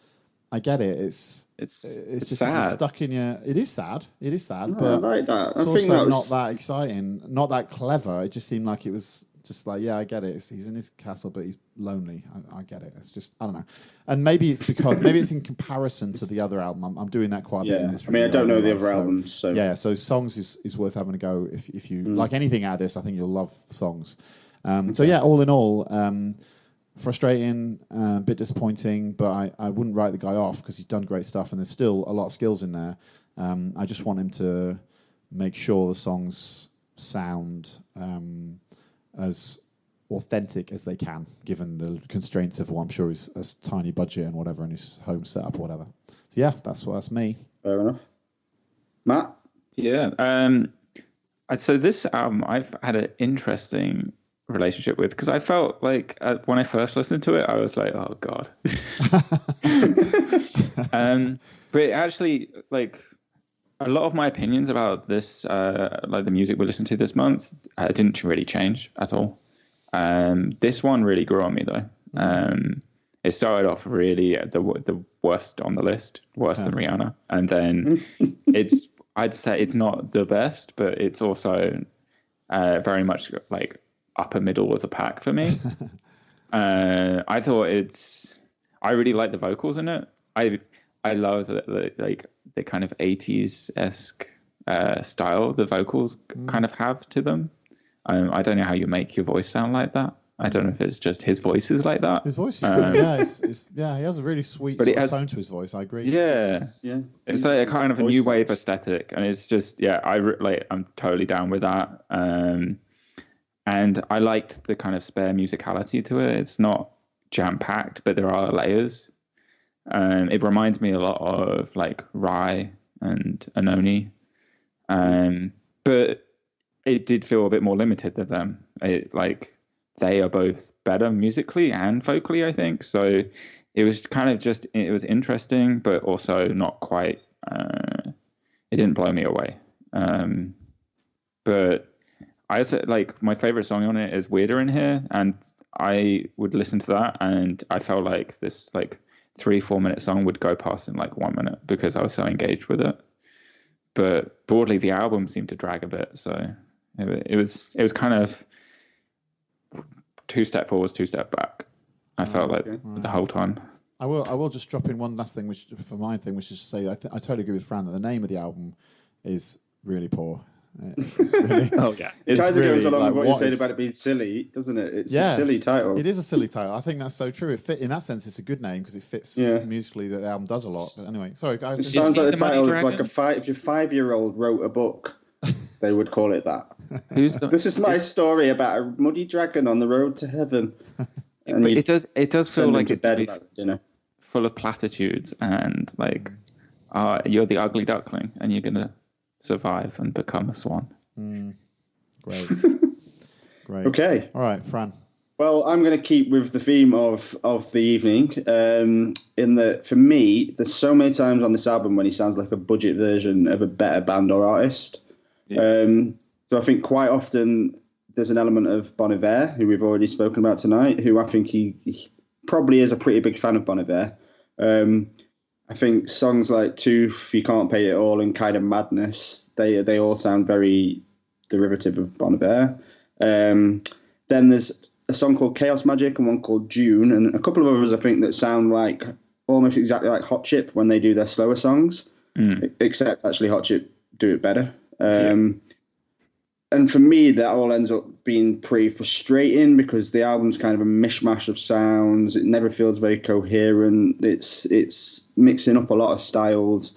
I get it. It's just sad. Stuck in your. It is sad. It is sad, No, but I like that. It's also not that exciting, not that clever. It just seemed like it was just like, yeah, I get it. He's in his castle, but he's lonely. I get it. It's just, I don't know. And maybe it's because it's in comparison to the other album. I'm doing that quite a bit in this review. I don't know the other albums. So. Yeah, so Songs is worth having a go. If you like anything out of this, I think you'll love Songs. So yeah, all in all, frustrating, a bit disappointing, but I wouldn't write the guy off because he's done great stuff and there's still a lot of skills in there. I just want him to make sure the songs sound as authentic as they can, given the constraints of what I'm sure is a tiny budget and whatever, and his home setup or whatever. So yeah, that's me. Fair enough. Matt? Yeah. So this album I've had an interesting relationship with, because I felt like when I first listened to it, I was like, oh God. But it actually, like, a lot of my opinions about this, like the music we listened to this month, didn't really change at all. This one really grew on me though. It started off really the worst on the list, worse than Rihanna, and then I'd say it's not the best, but it's also very much like upper middle of the pack for me. I thought I really like the vocals in it. I love the kind of 80s-esque style the vocals kind of have to them. I don't know how you make your voice sound like that. I don't know if it's just his voice is like that. His voice is good. He has a really sweet sort of tone to his voice. I agree. Yeah. It's like a kind of a new wave aesthetic, and it's just I'm totally down with that. And I liked the kind of spare musicality to it. It's not jam-packed, but there are layers. It reminds me a lot of like Rai and Anoni. But it did feel a bit more limited than them. They are both better musically and vocally, I think. So it was kind of it was interesting, but also not quite, it didn't blow me away. But I also, like, my favorite song on it is Weirder in Here, and I would listen to that, and I felt like this, like, 3-4 minute song would go past in, like, 1 minute because I was so engaged with it. But broadly, the album seemed to drag a bit, so it was kind of 2 step forwards, 2 step back. I felt the whole time. I will just drop in one last thing, which is to say I totally agree with Fran that the name of the album is really poor. It's really, it kind of goes along with what you said about it being silly, doesn't it? It's a silly title. It is a silly title. I think that's so true. In that sense, it's a good name because it fits musically. That the album does a lot. But anyway, sorry. It sounds like the title of like if your 5-year-old wrote a book they would call it that. This is my story about a muddy dragon on the road to heaven. And but it does feel like it's bed about dinner. Full of platitudes and like, you're the ugly duckling and you're gonna survive and become a swan. Great. Okay. All right, Fran. Well, I'm going to keep with the theme of the evening. In that, for me, there's so many times on this album when he sounds like a budget version of a better band or artist. Yeah. So I think quite often there's an element of Bon Iver, who we've already spoken about tonight, who I think he probably is a pretty big fan of Bon Iver. I think songs like Tooth, You Can't Pay It All, and Kind of Madness, they all sound very derivative of Bon Iver. Then there's a song called Chaos Magic and one called June, and a couple of others I think that sound like almost exactly like Hot Chip when they do their slower songs, except actually Hot Chip do it better. And for me, that all ends up being pretty frustrating because the album's kind of a mishmash of sounds. It never feels very coherent. It's mixing up a lot of styles,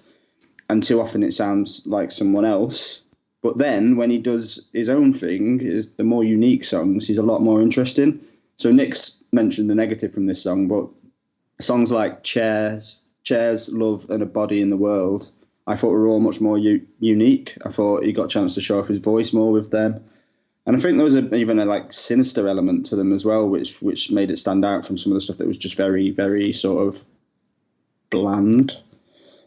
and too often it sounds like someone else. But then when he does his own thing, is the more unique songs, he's a lot more interesting. So Nick's mentioned the negative from this song, but songs like Chairs, Love, and A Body in the World, I thought were all much more unique. I thought he got a chance to show off his voice more with them. And I think there was even a like sinister element to them as well, which made it stand out from some of the stuff that was just very, very sort of bland.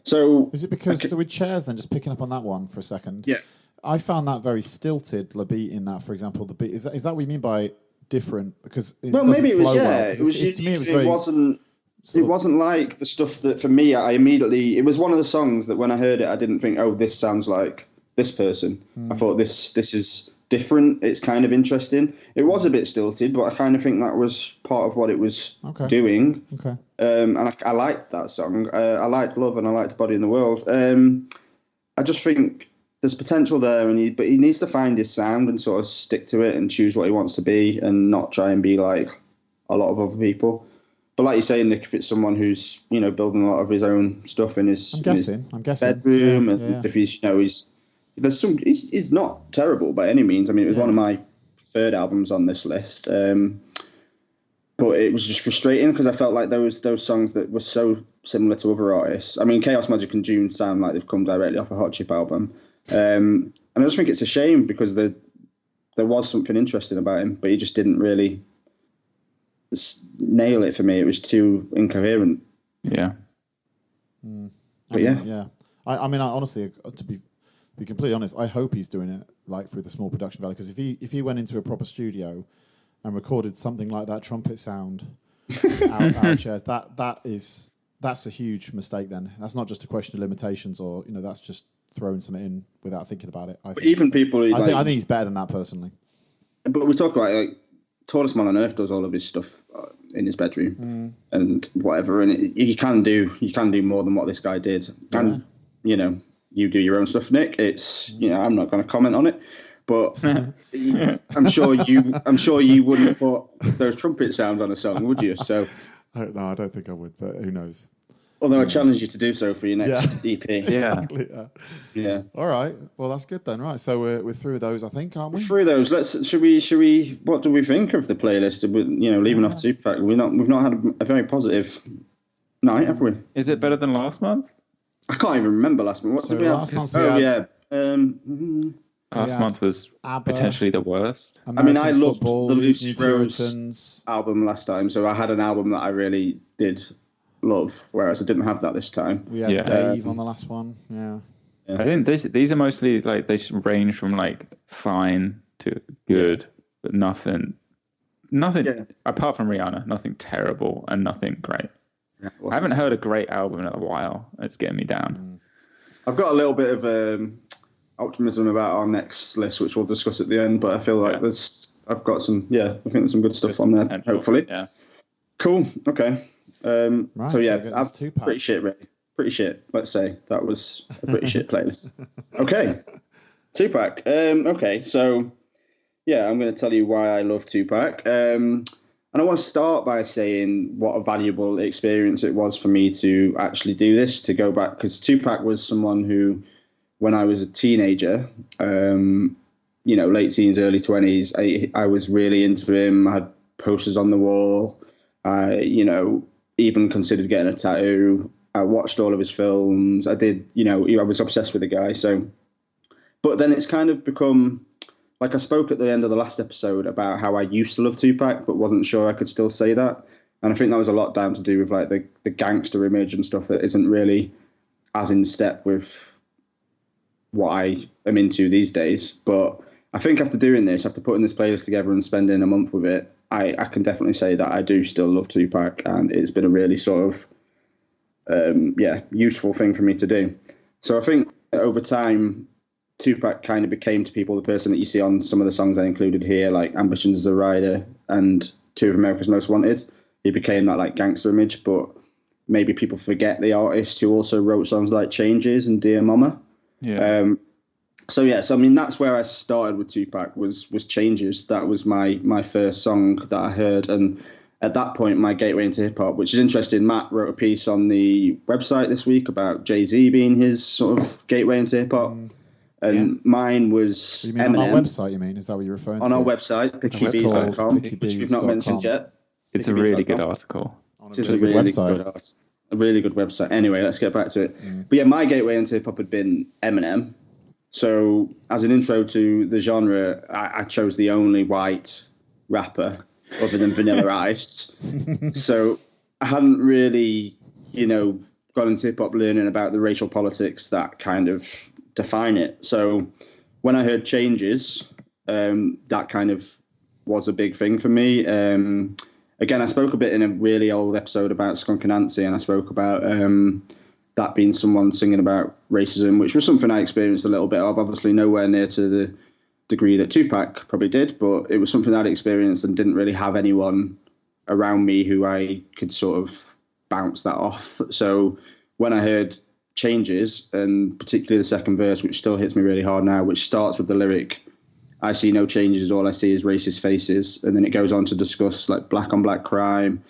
So is it because so with Chairs then, just picking up on that one for a second? Yeah. I found that very stilted, the beat in that, for example. The beat is that what you mean by different? Because maybe it was it wasn't like the stuff that for me it was one of the songs that when I heard it I didn't think, oh, this sounds like this person. I thought this is different. It's kind of interesting. It was a bit stilted, but I kind of think that was part of what it was doing. Okay. And I liked that song. I liked Love and I liked Body in the World. I just think there's potential there, but he needs to find his sound and sort of stick to it and choose what he wants to be and not try and be like a lot of other people. But like you say, Nick, if it's someone who's building a lot of his own stuff in his, bedroom, and if he's he's not terrible by any means. I mean, it was one of my third albums on this list, but it was just frustrating because I felt like those songs that were so similar to other artists. I mean, Chaos Magic and June sound like they've come directly off a Hot Chip album. And I just think it's a shame because there was something interesting about him, but he just didn't really nail it for me. It was too incoherent. Yeah. But I mean, honestly, to be completely honest, I hope he's doing it like through the small production value, because if he went into a proper studio and recorded something like that trumpet sound out of Chairs, that's a huge mistake. Then that's not just a question of limitations, or that's just throwing something in without thinking about it. I think he's better than that personally. But we talk about like Tallest Man on Earth does all of his stuff in his bedroom and whatever, and you can do more than what this guy did. And you do your own stuff, Nick. It's I'm not going to comment on it, but I'm sure you wouldn't put those trumpet sounds on a song, would you? So no, I don't think I would, but who knows? Although I challenge you to do so for your next EP. Exactly. Yeah. All right. Well, that's good then. Right. So we're through those, I think, aren't we? We're through those. Should we? What do we think of the playlist? Leaving off Tupac, we've not had a very positive night, have we? Is it better than last month? I can't even remember last month. What did we have? Last month was potentially the worst. I loved the Lucy Rose album last time, so I had an album that I really did love, whereas I didn't have that this time. We had Dave on the last one. Yeah. I think these are mostly like they range from like fine to good, but nothing apart from Rihanna, nothing terrible and nothing great. I haven't heard a great album in a while. It's getting me down. I've got a little bit of optimism about our next list, which we'll discuss at the end, but I feel like I've got some, I think there's some good stuff on there, potential. Hopefully. Yeah. Cool. Okay. Right, so pretty shit, really. Pretty shit, let's say. That was a pretty shit playlist. Okay. Tupac. Okay, so, I'm going to tell you why I love Tupac. And I want to start by saying what a valuable experience it was for me to actually do this, to go back, because Tupac was someone who when I was a teenager, late teens, early 20s, I was really into him. I had posters on the wall. I, even considered getting a tattoo. I watched all of his films. I did, I was obsessed with the guy. So, but then it's kind of become like I spoke at the end of the last episode about how I used to love Tupac, but wasn't sure I could still say that. And I think that was a lot down to do with like the gangster image and stuff that isn't really as in step with what I am into these days. But I think after doing this, after putting this playlist together and spending a month with it, I can definitely say that I do still love Tupac, and it's been a really sort of useful thing for me to do. So I think over time, Tupac kind of became to people the person that you see on some of the songs I included here, like Ambitions as a Rider and Two of America's Most Wanted. He became that like gangster image, but maybe people forget the artist who also wrote songs like Changes and Dear Mama. Yeah. So I mean, that's where I started with Tupac was Changes. That was my first song that I heard. And at that point, my gateway into hip hop, which is interesting. Matt wrote a piece on the website this week about Jay-Z being his sort of gateway into hip hop. And mine was You mean Eminem. on our website, you mean? Is that what you're referring to? On our website, pickiebees.com, which we've not mentioned yet. It's a really good article. It's a really good website. Anyway, let's get back to it. But yeah, my gateway into hip hop had been Eminem. So as an intro to the genre, I chose the only white rapper other than Vanilla Ice. So I hadn't really, gone into hip hop learning about the racial politics that kind of define it. So when I heard Changes, that kind of was a big thing for me. Again, I spoke a bit in a really old episode about Skunk Anansie, and I spoke about that being someone singing about racism, which was something I experienced a little bit of, obviously nowhere near to the degree that Tupac probably did, but it was something I'd experienced and didn't really have anyone around me who I could sort of bounce that off. So when I heard Changes, and particularly the second verse, which still hits me really hard now, which starts with the lyric, I see no changes, all I see is racist faces. And then it goes on to discuss like black on black crime,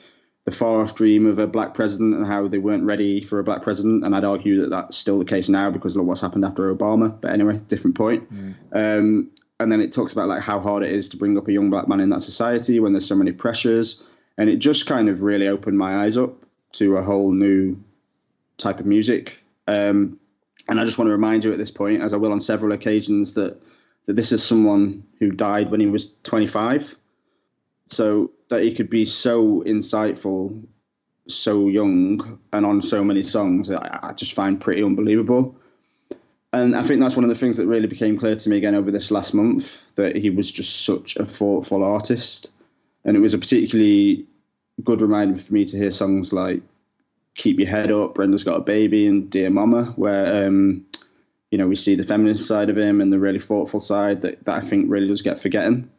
the far off dream of a black president and how they weren't ready for a black president. And I'd argue that that's still the case now because look what's happened after Obama. But anyway, different point. And then it talks about like how hard it is to bring up a young black man in that society when there's so many pressures. And it just kind of really opened my eyes up to a whole new type of music. And I just want to remind you at this point, as I will on several occasions, that this is someone who died when he was 25. So that he could be so insightful, so young, and on so many songs, I just find pretty unbelievable. And I think that's one of the things that really became clear to me again over this last month, that he was just such a thoughtful artist. And it was a particularly good reminder for me to hear songs like Keep Your Head Up, Brenda's Got a Baby, and Dear Mama, where, we see the feminist side of him and the really thoughtful side that I think really does get forgotten.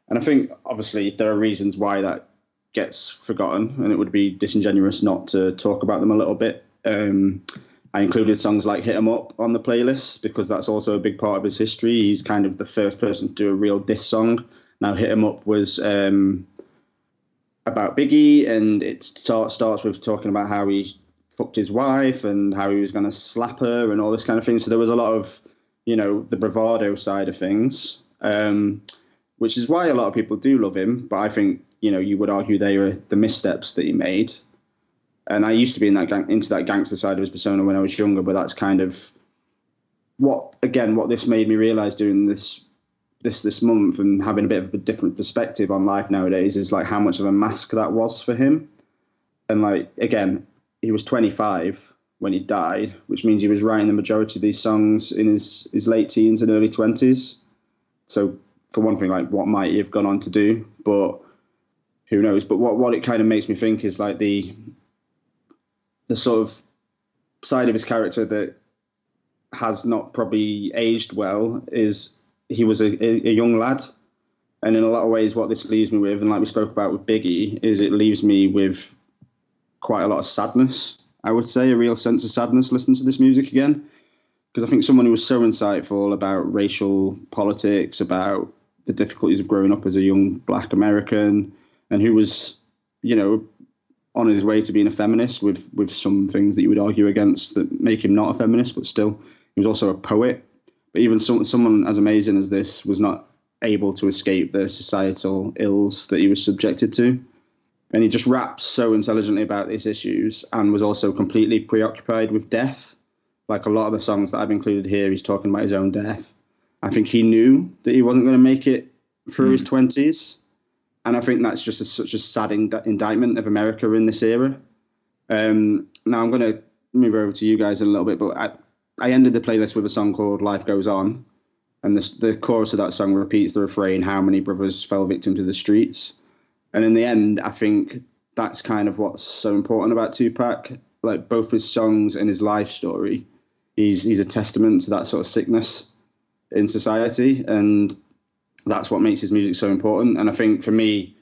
And I think, obviously, there are reasons why that gets forgotten, and it would be disingenuous not to talk about them a little bit. I included songs like Hit 'Em Up on the playlist because that's also a big part of his history. He's kind of the first person to do a real diss song. Now, Hit 'Em Up was about Biggie, and it starts with talking about how he fucked his wife and how he was going to slap her and all this kind of thing. So there was a lot of, the bravado side of things. Which is why a lot of people do love him. But I think, you would argue they were the missteps that he made. And I used to be into that gangster side of his persona when I was younger, but that's kind of what this made me realize doing this month and having a bit of a different perspective on life nowadays is like how much of a mask that was for him. And like, again, he was 25 when he died, which means he was writing the majority of these songs in his late teens and early 20s. So, for one thing, like what might he have gone on to do, but who knows? But what it kind of makes me think is like the sort of side of his character that has not probably aged well is he was a young lad. And in a lot of ways, what this leaves me with, and like we spoke about with Biggie, is it leaves me with quite a lot of sadness, I would say, a real sense of sadness listening to this music again. Because I think someone who was so insightful about racial politics, about the difficulties of growing up as a young black American, and who was, on his way to being a feminist with some things that you would argue against that make him not a feminist, but still He was also a poet. But even someone as amazing as this was not able to escape the societal ills that he was subjected to. And he just raps so intelligently about these issues and was also completely preoccupied with death. Like a lot of the songs that I've included here, he's talking about his own death. I think he knew that he wasn't going to make it through his 20s. And I think that's just such a sad indictment of America in this era. Now I'm going to move over to you guys in a little bit, but I ended the playlist with a song called Life Goes On. And the chorus of that song repeats the refrain, how many brothers fell victim to the streets. And in the end, I think that's kind of what's so important about Tupac. Like both his songs and his life story, he's a testament to that sort of sickness in society. And that's what makes his music so important. And I think for me,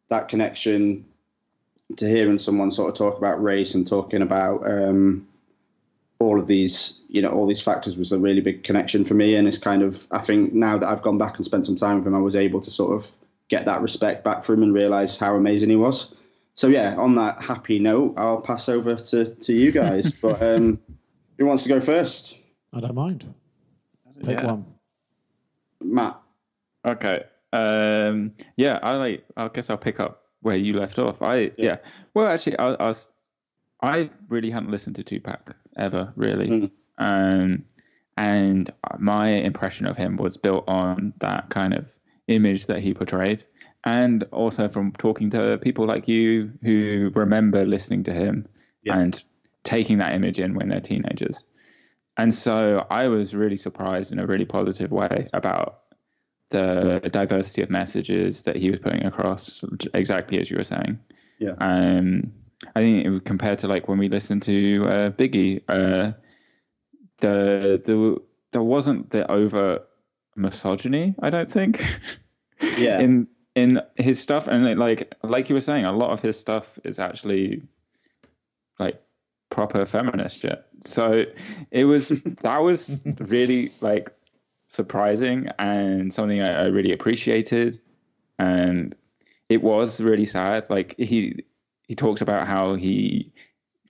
that connection to hearing someone sort of talk about race and talking about all of these, all these factors was a really big connection for me. And it's kind of, I think now that I've gone back and spent some time with him, I was able to sort of get that respect back for him and realize how amazing he was. So yeah, on that happy note, I'll pass over to you guys. But who wants to go first? I don't mind. Pick one. Matt. Okay. I guess I'll pick up where you left off. Well, actually, I really hadn't listened to Tupac ever, really. And my impression of him was built on that kind of image that he portrayed. And also from talking to people like you who remember listening to him and taking that image in when they're teenagers. And so I was really surprised in a really positive way about the diversity of messages that he was putting across, exactly as you were saying. Yeah. I think it, compared to like when we listened to Biggie, there wasn't the over misogyny, I don't think. Yeah. In his stuff, and like you were saying, a lot of his stuff is actually like proper feminist shit. So that was really like surprising and something I really appreciated. And it was really sad. Like he talks about how he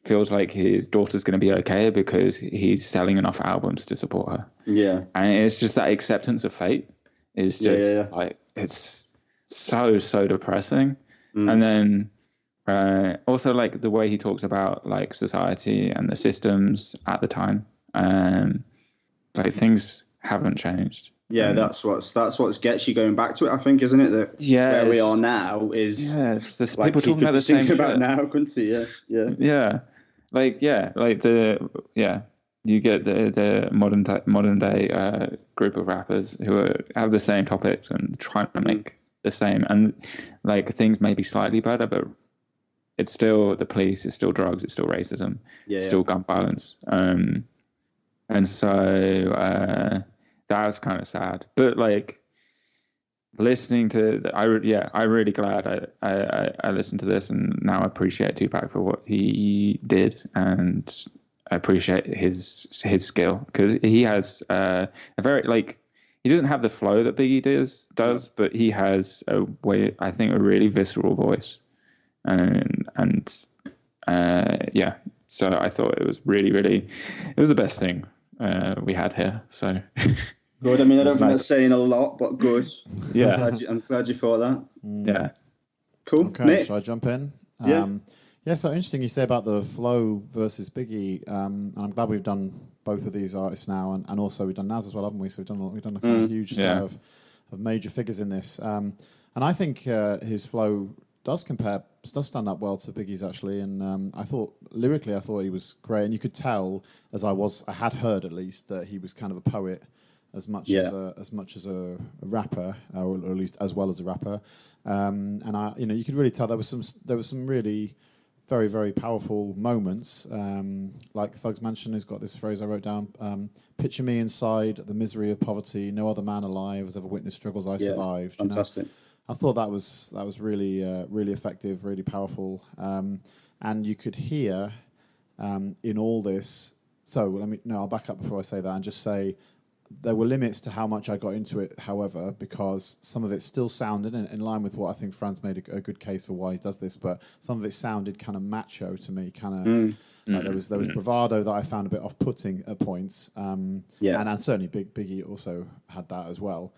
feels like his daughter's going to be okay because he's selling enough albums to support her. Yeah. And it's just that acceptance of fate is just like, it's so depressing. And then also like the way he talks about like society and the systems at the time, like things haven't changed. Yeah, that's what gets you going back to it, I think, isn't it? That where we are now is there's like people talking about the same about shit now, couldn't he? You get the modern day group of rappers who have the same topics and trying to make the same, and like things may be slightly better, but it's still the police, it's still drugs, it's still racism, it's still gun violence, and so that was kind of sad. But like listening to, I'm really glad I listened to this, and now I appreciate Tupac for what he did, and I appreciate his skill, because he has a very like. He doesn't have the flow that Biggie does, but he has a really visceral voice, and so I thought it was it was the best thing we had here. So good. I mean, I don't think that's saying a lot, but good. Yeah, I'm glad you thought that. Yeah, cool. Okay, Nick? shall I jump in? Yeah. So interesting you say about the flow versus Biggie, and I'm glad we've done both of these artists now, and also we've done Nas as well, haven't we? So we've done a kind of huge set of major figures in this, and I think his flow does stand up well to Biggie's actually, and I thought lyrically he was great, and you could tell I had heard at least that he was kind of a poet as much as a rapper, or at least as well as a rapper, and you could really tell there was some really very, very powerful moments. Like Thug's Mansion has got this phrase I wrote down: "Picture me inside the misery of poverty. No other man alive has ever witnessed struggles I survived." Fantastic. I thought that was really really effective, really powerful, and you could hear in all this. So I'll back up before I say that and just say there were limits to how much I got into it, however, because some of it still sounded in line with what I think Fran's made a good case for why he does this, but some of it sounded kind of macho to me, kind of there was bravado that I found a bit off-putting at points, and certainly Biggie also had that as well.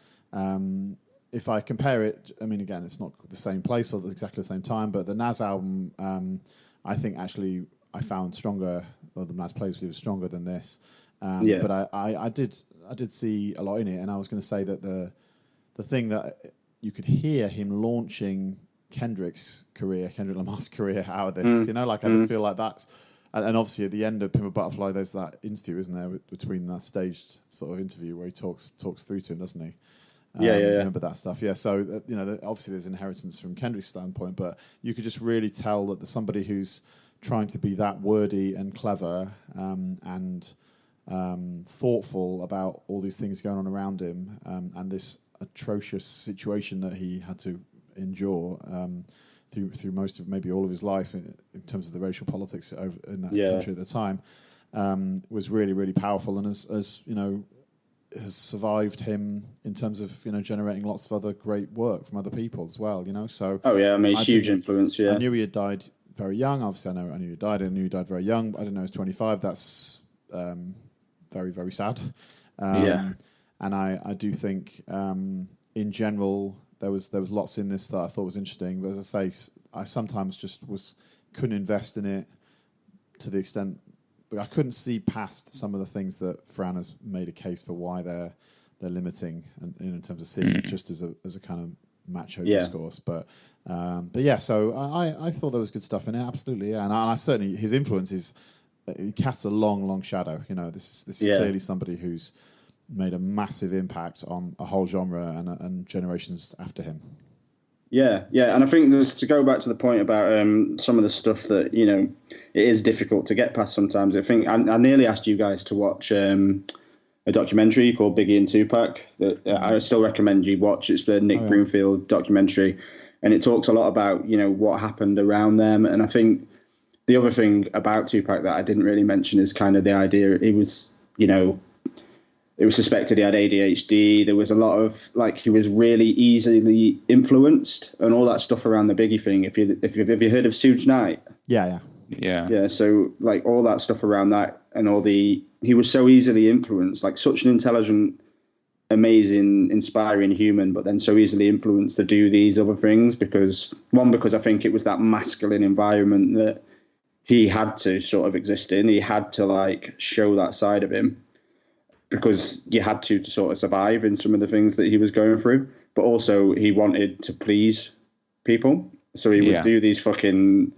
If I compare it, I mean, again, it's not the same place or exactly the same time, but the Nas album, I think actually I found stronger, or the Nas playlist was stronger than this. But I did see a lot in it, and I was going to say that the thing that you could hear him launching Kendrick Lamar's career out of this, I just feel like that's, and obviously at the end of Pimp a Butterfly, there's that interview, isn't there, between that staged sort of interview where he talks through to him, doesn't he? Remember that stuff? Yeah. So obviously there's inheritance from Kendrick's standpoint, but you could just really tell that there's somebody who's trying to be that wordy and clever and thoughtful about all these things going on around him, and this atrocious situation that he had to endure through most of, maybe all of his life in terms of the racial politics in that country at the time, was really, really powerful, and as has survived him in terms of generating lots of other great work from other people as well. So huge influence. Yeah, I knew he had died very young. Obviously, I knew he died. I knew he died very young. I didn't know he was 25. That's very, very sad. And I do think in general there was lots in this that I thought was interesting. But as I say, I sometimes just couldn't invest in it to the extent. But I couldn't see past some of the things that Fran has made a case for why they're limiting, and in terms of seeing it just as a kind of macho discourse. But yeah, so I thought there was good stuff in it, absolutely. Yeah, and I certainly, his influence is, he casts a long, long shadow. This is clearly somebody who's made a massive impact on a whole genre and generations after him. Yeah, and I think there's, to go back to the point about some of the stuff that it is difficult to get past sometimes. I think I nearly asked you guys to watch a documentary called Biggie and Tupac that I still recommend you watch. It's the Nick Broomfield documentary, and it talks a lot about what happened around them. And I think the other thing about Tupac that I didn't really mention is kind of the idea it was it was suspected he had ADHD. There was a lot of he was really easily influenced and all that stuff around the Biggie thing. Have you heard of Suge Knight? Yeah. So all that stuff around that and he was so easily influenced, such an intelligent, amazing, inspiring human, but then so easily influenced to do these other things because I think it was that masculine environment that he had to sort of exist in. He had to show that side of him, because you had to sort of survive in some of the things that he was going through. But also he wanted to please people. So he would do these fucking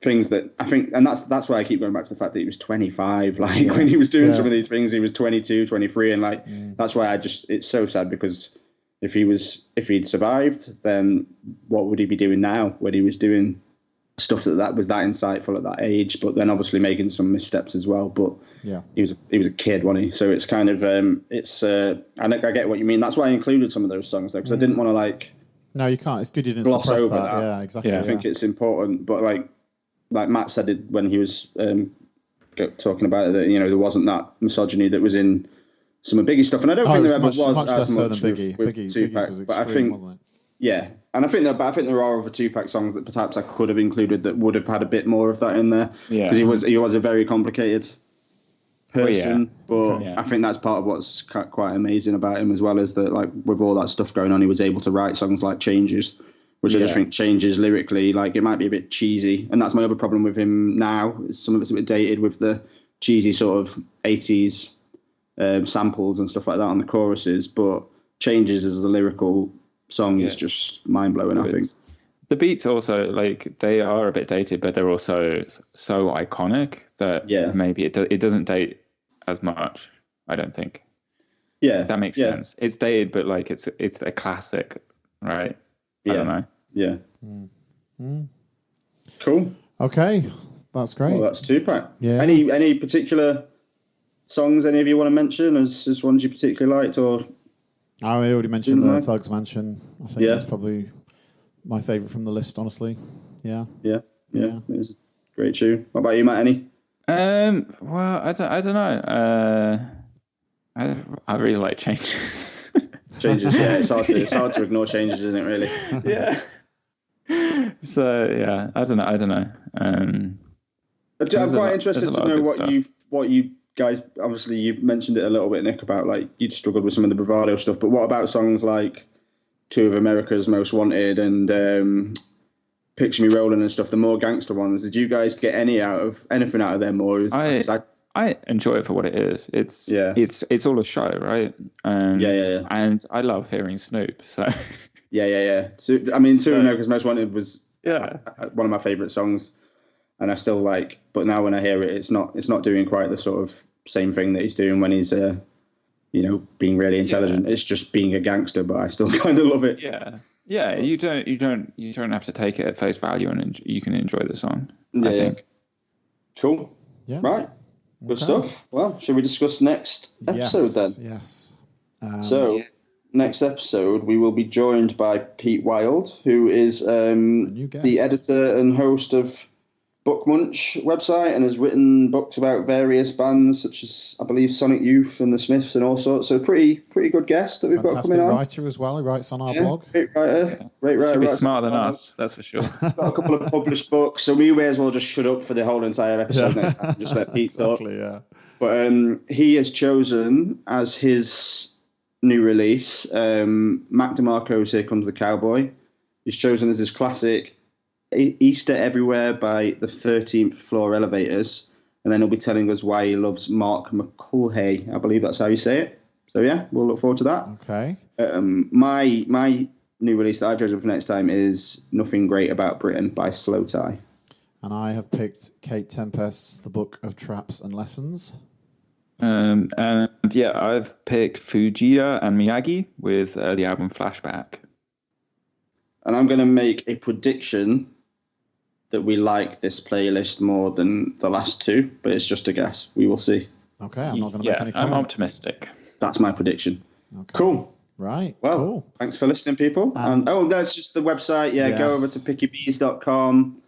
things that I think, and that's why I keep going back to the fact that he was 25. When he was doing some of these things, he was 22, 23. And that's why it's so sad, because if he'd survived, then what would he be doing now when he was doing stuff that was that insightful at that age, but then obviously making some missteps as well. But he was a kid, wasn't he? So it's kind of and I get what you mean. That's why I included some of those songs though, because I didn't want to No, you can't. It's good you didn't gloss suppress over that. Yeah, exactly. I think it's important. But like Matt said it when he was talking about it, that there wasn't that misogyny that was in some of Biggie's stuff, and I don't think there ever was much as less so much than Biggie. with Biggie's Tupac, was but I extreme, think. Wasn't it? Yeah, and I think there are other Tupac songs that perhaps I could have included that would have had a bit more of that in there. Yeah, because he was a very complicated person. I think that's part of what's quite amazing about him as well, is that with all that stuff going on, he was able to write songs like Changes, which I just think Changes lyrically, it might be a bit cheesy, and that's my other problem with him now. Some of it's a bit dated with the cheesy sort of 80s samples and stuff like that on the choruses, but Changes as a lyrical song is just mind-blowing. I think the beats also they are a bit dated, but they're also so iconic that maybe it doesn't date as much, I don't think. If that makes sense. It's dated, but it's a classic, right? I don't know. Yeah. Cool. Okay, that's great. Well, that's Tupac. Yeah. Any particular songs any of you want to mention as ones you particularly liked, or? I already mentioned the Thugs Mansion. I think that's probably my favourite from the list, honestly. Yeah. It was a great tune. What about you, Matt? Any? Well, I don't know. I really like Changes. Changes, yeah. It's hard to ignore Changes, isn't it? Really? Yeah. So yeah, I don't know. I'm quite interested to know what you guys. Obviously, you mentioned it a little bit, Nick, about like you'd struggled with some of the bravado stuff. But what about songs like Two of America's Most Wanted and Picture Me Rolling and stuff, the more gangster ones? Did you guys get anything out of them, or I enjoy it for what it is. It's all a show, right? Yeah. And I love hearing Snoop. So yeah. So I mean, Two of America's Most Wanted was one of my favorite songs, and I still like. But now when I hear it, it's not doing quite the sort of same thing that he's doing when he's being really intelligent. It's just being a gangster, but I still kind of love it. Yeah. You don't have to take it at face value, and you can enjoy the song. I think. Cool. Yeah. Right. Good stuff. Well, should we discuss next episode then? Yes. Next episode, we will be joined by Pete Wild, who is the editor and host of Book Munch website and has written books about various bands such as, I believe, Sonic Youth and the Smiths and all sorts. So pretty good guest that we've got coming on. Writer as well. He writes on our blog. Great writer. Great writer. Should be smarter than us, that's for sure. Got a couple of published books, so we may as well just shut up for the whole entire episode next time. Just let Pete talk. Yeah. But he has chosen as his new release Mac DeMarco's Here Comes the Cowboy. He's chosen as his classic Easter Everywhere by the 13th Floor Elevators, and then he'll be telling us why he loves Mark McCulhay. I believe that's how you say it. So yeah, we'll look forward to that. Okay. My new release that I've chosen for next time is Nothing Great About Britain by Slow Tie. And I have picked Kate Tempest's The Book of Traps and Lessons. And yeah, I've picked Fujiya and Miyagi with the album Flashback. And I'm going to make a prediction that we like this playlist more than the last two, but it's just a guess. We will see. Okay, I'm not going to make any comment. I'm optimistic. That's my prediction. Okay. Cool. Right. Well, cool. Thanks for listening, people. And that's just the website. Yeah, Go over to pickybees.com.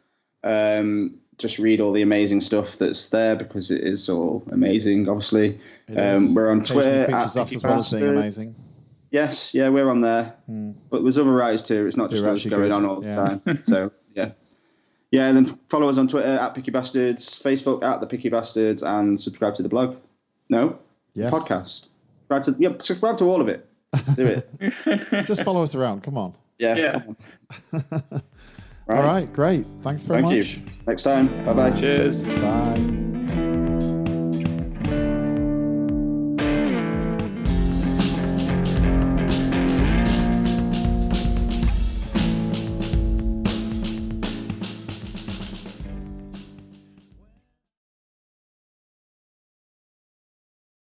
Just read all the amazing stuff that's there because it is all amazing, obviously. We're on Twitter. Features us as well as being amazing. Yes, yeah, we're on there. But there's other writers too. It's not just us going on all the time. So, yeah. Yeah, and then follow us on Twitter at Picky Bastards, Facebook at The Picky Bastards, and subscribe to the blog. No? Yes. Podcast. Subscribe to all of it. Do it. Just follow us around. Come on. Yeah. All right, great. Thanks very much. Thank you. Next time. Bye-bye. Cheers. Bye.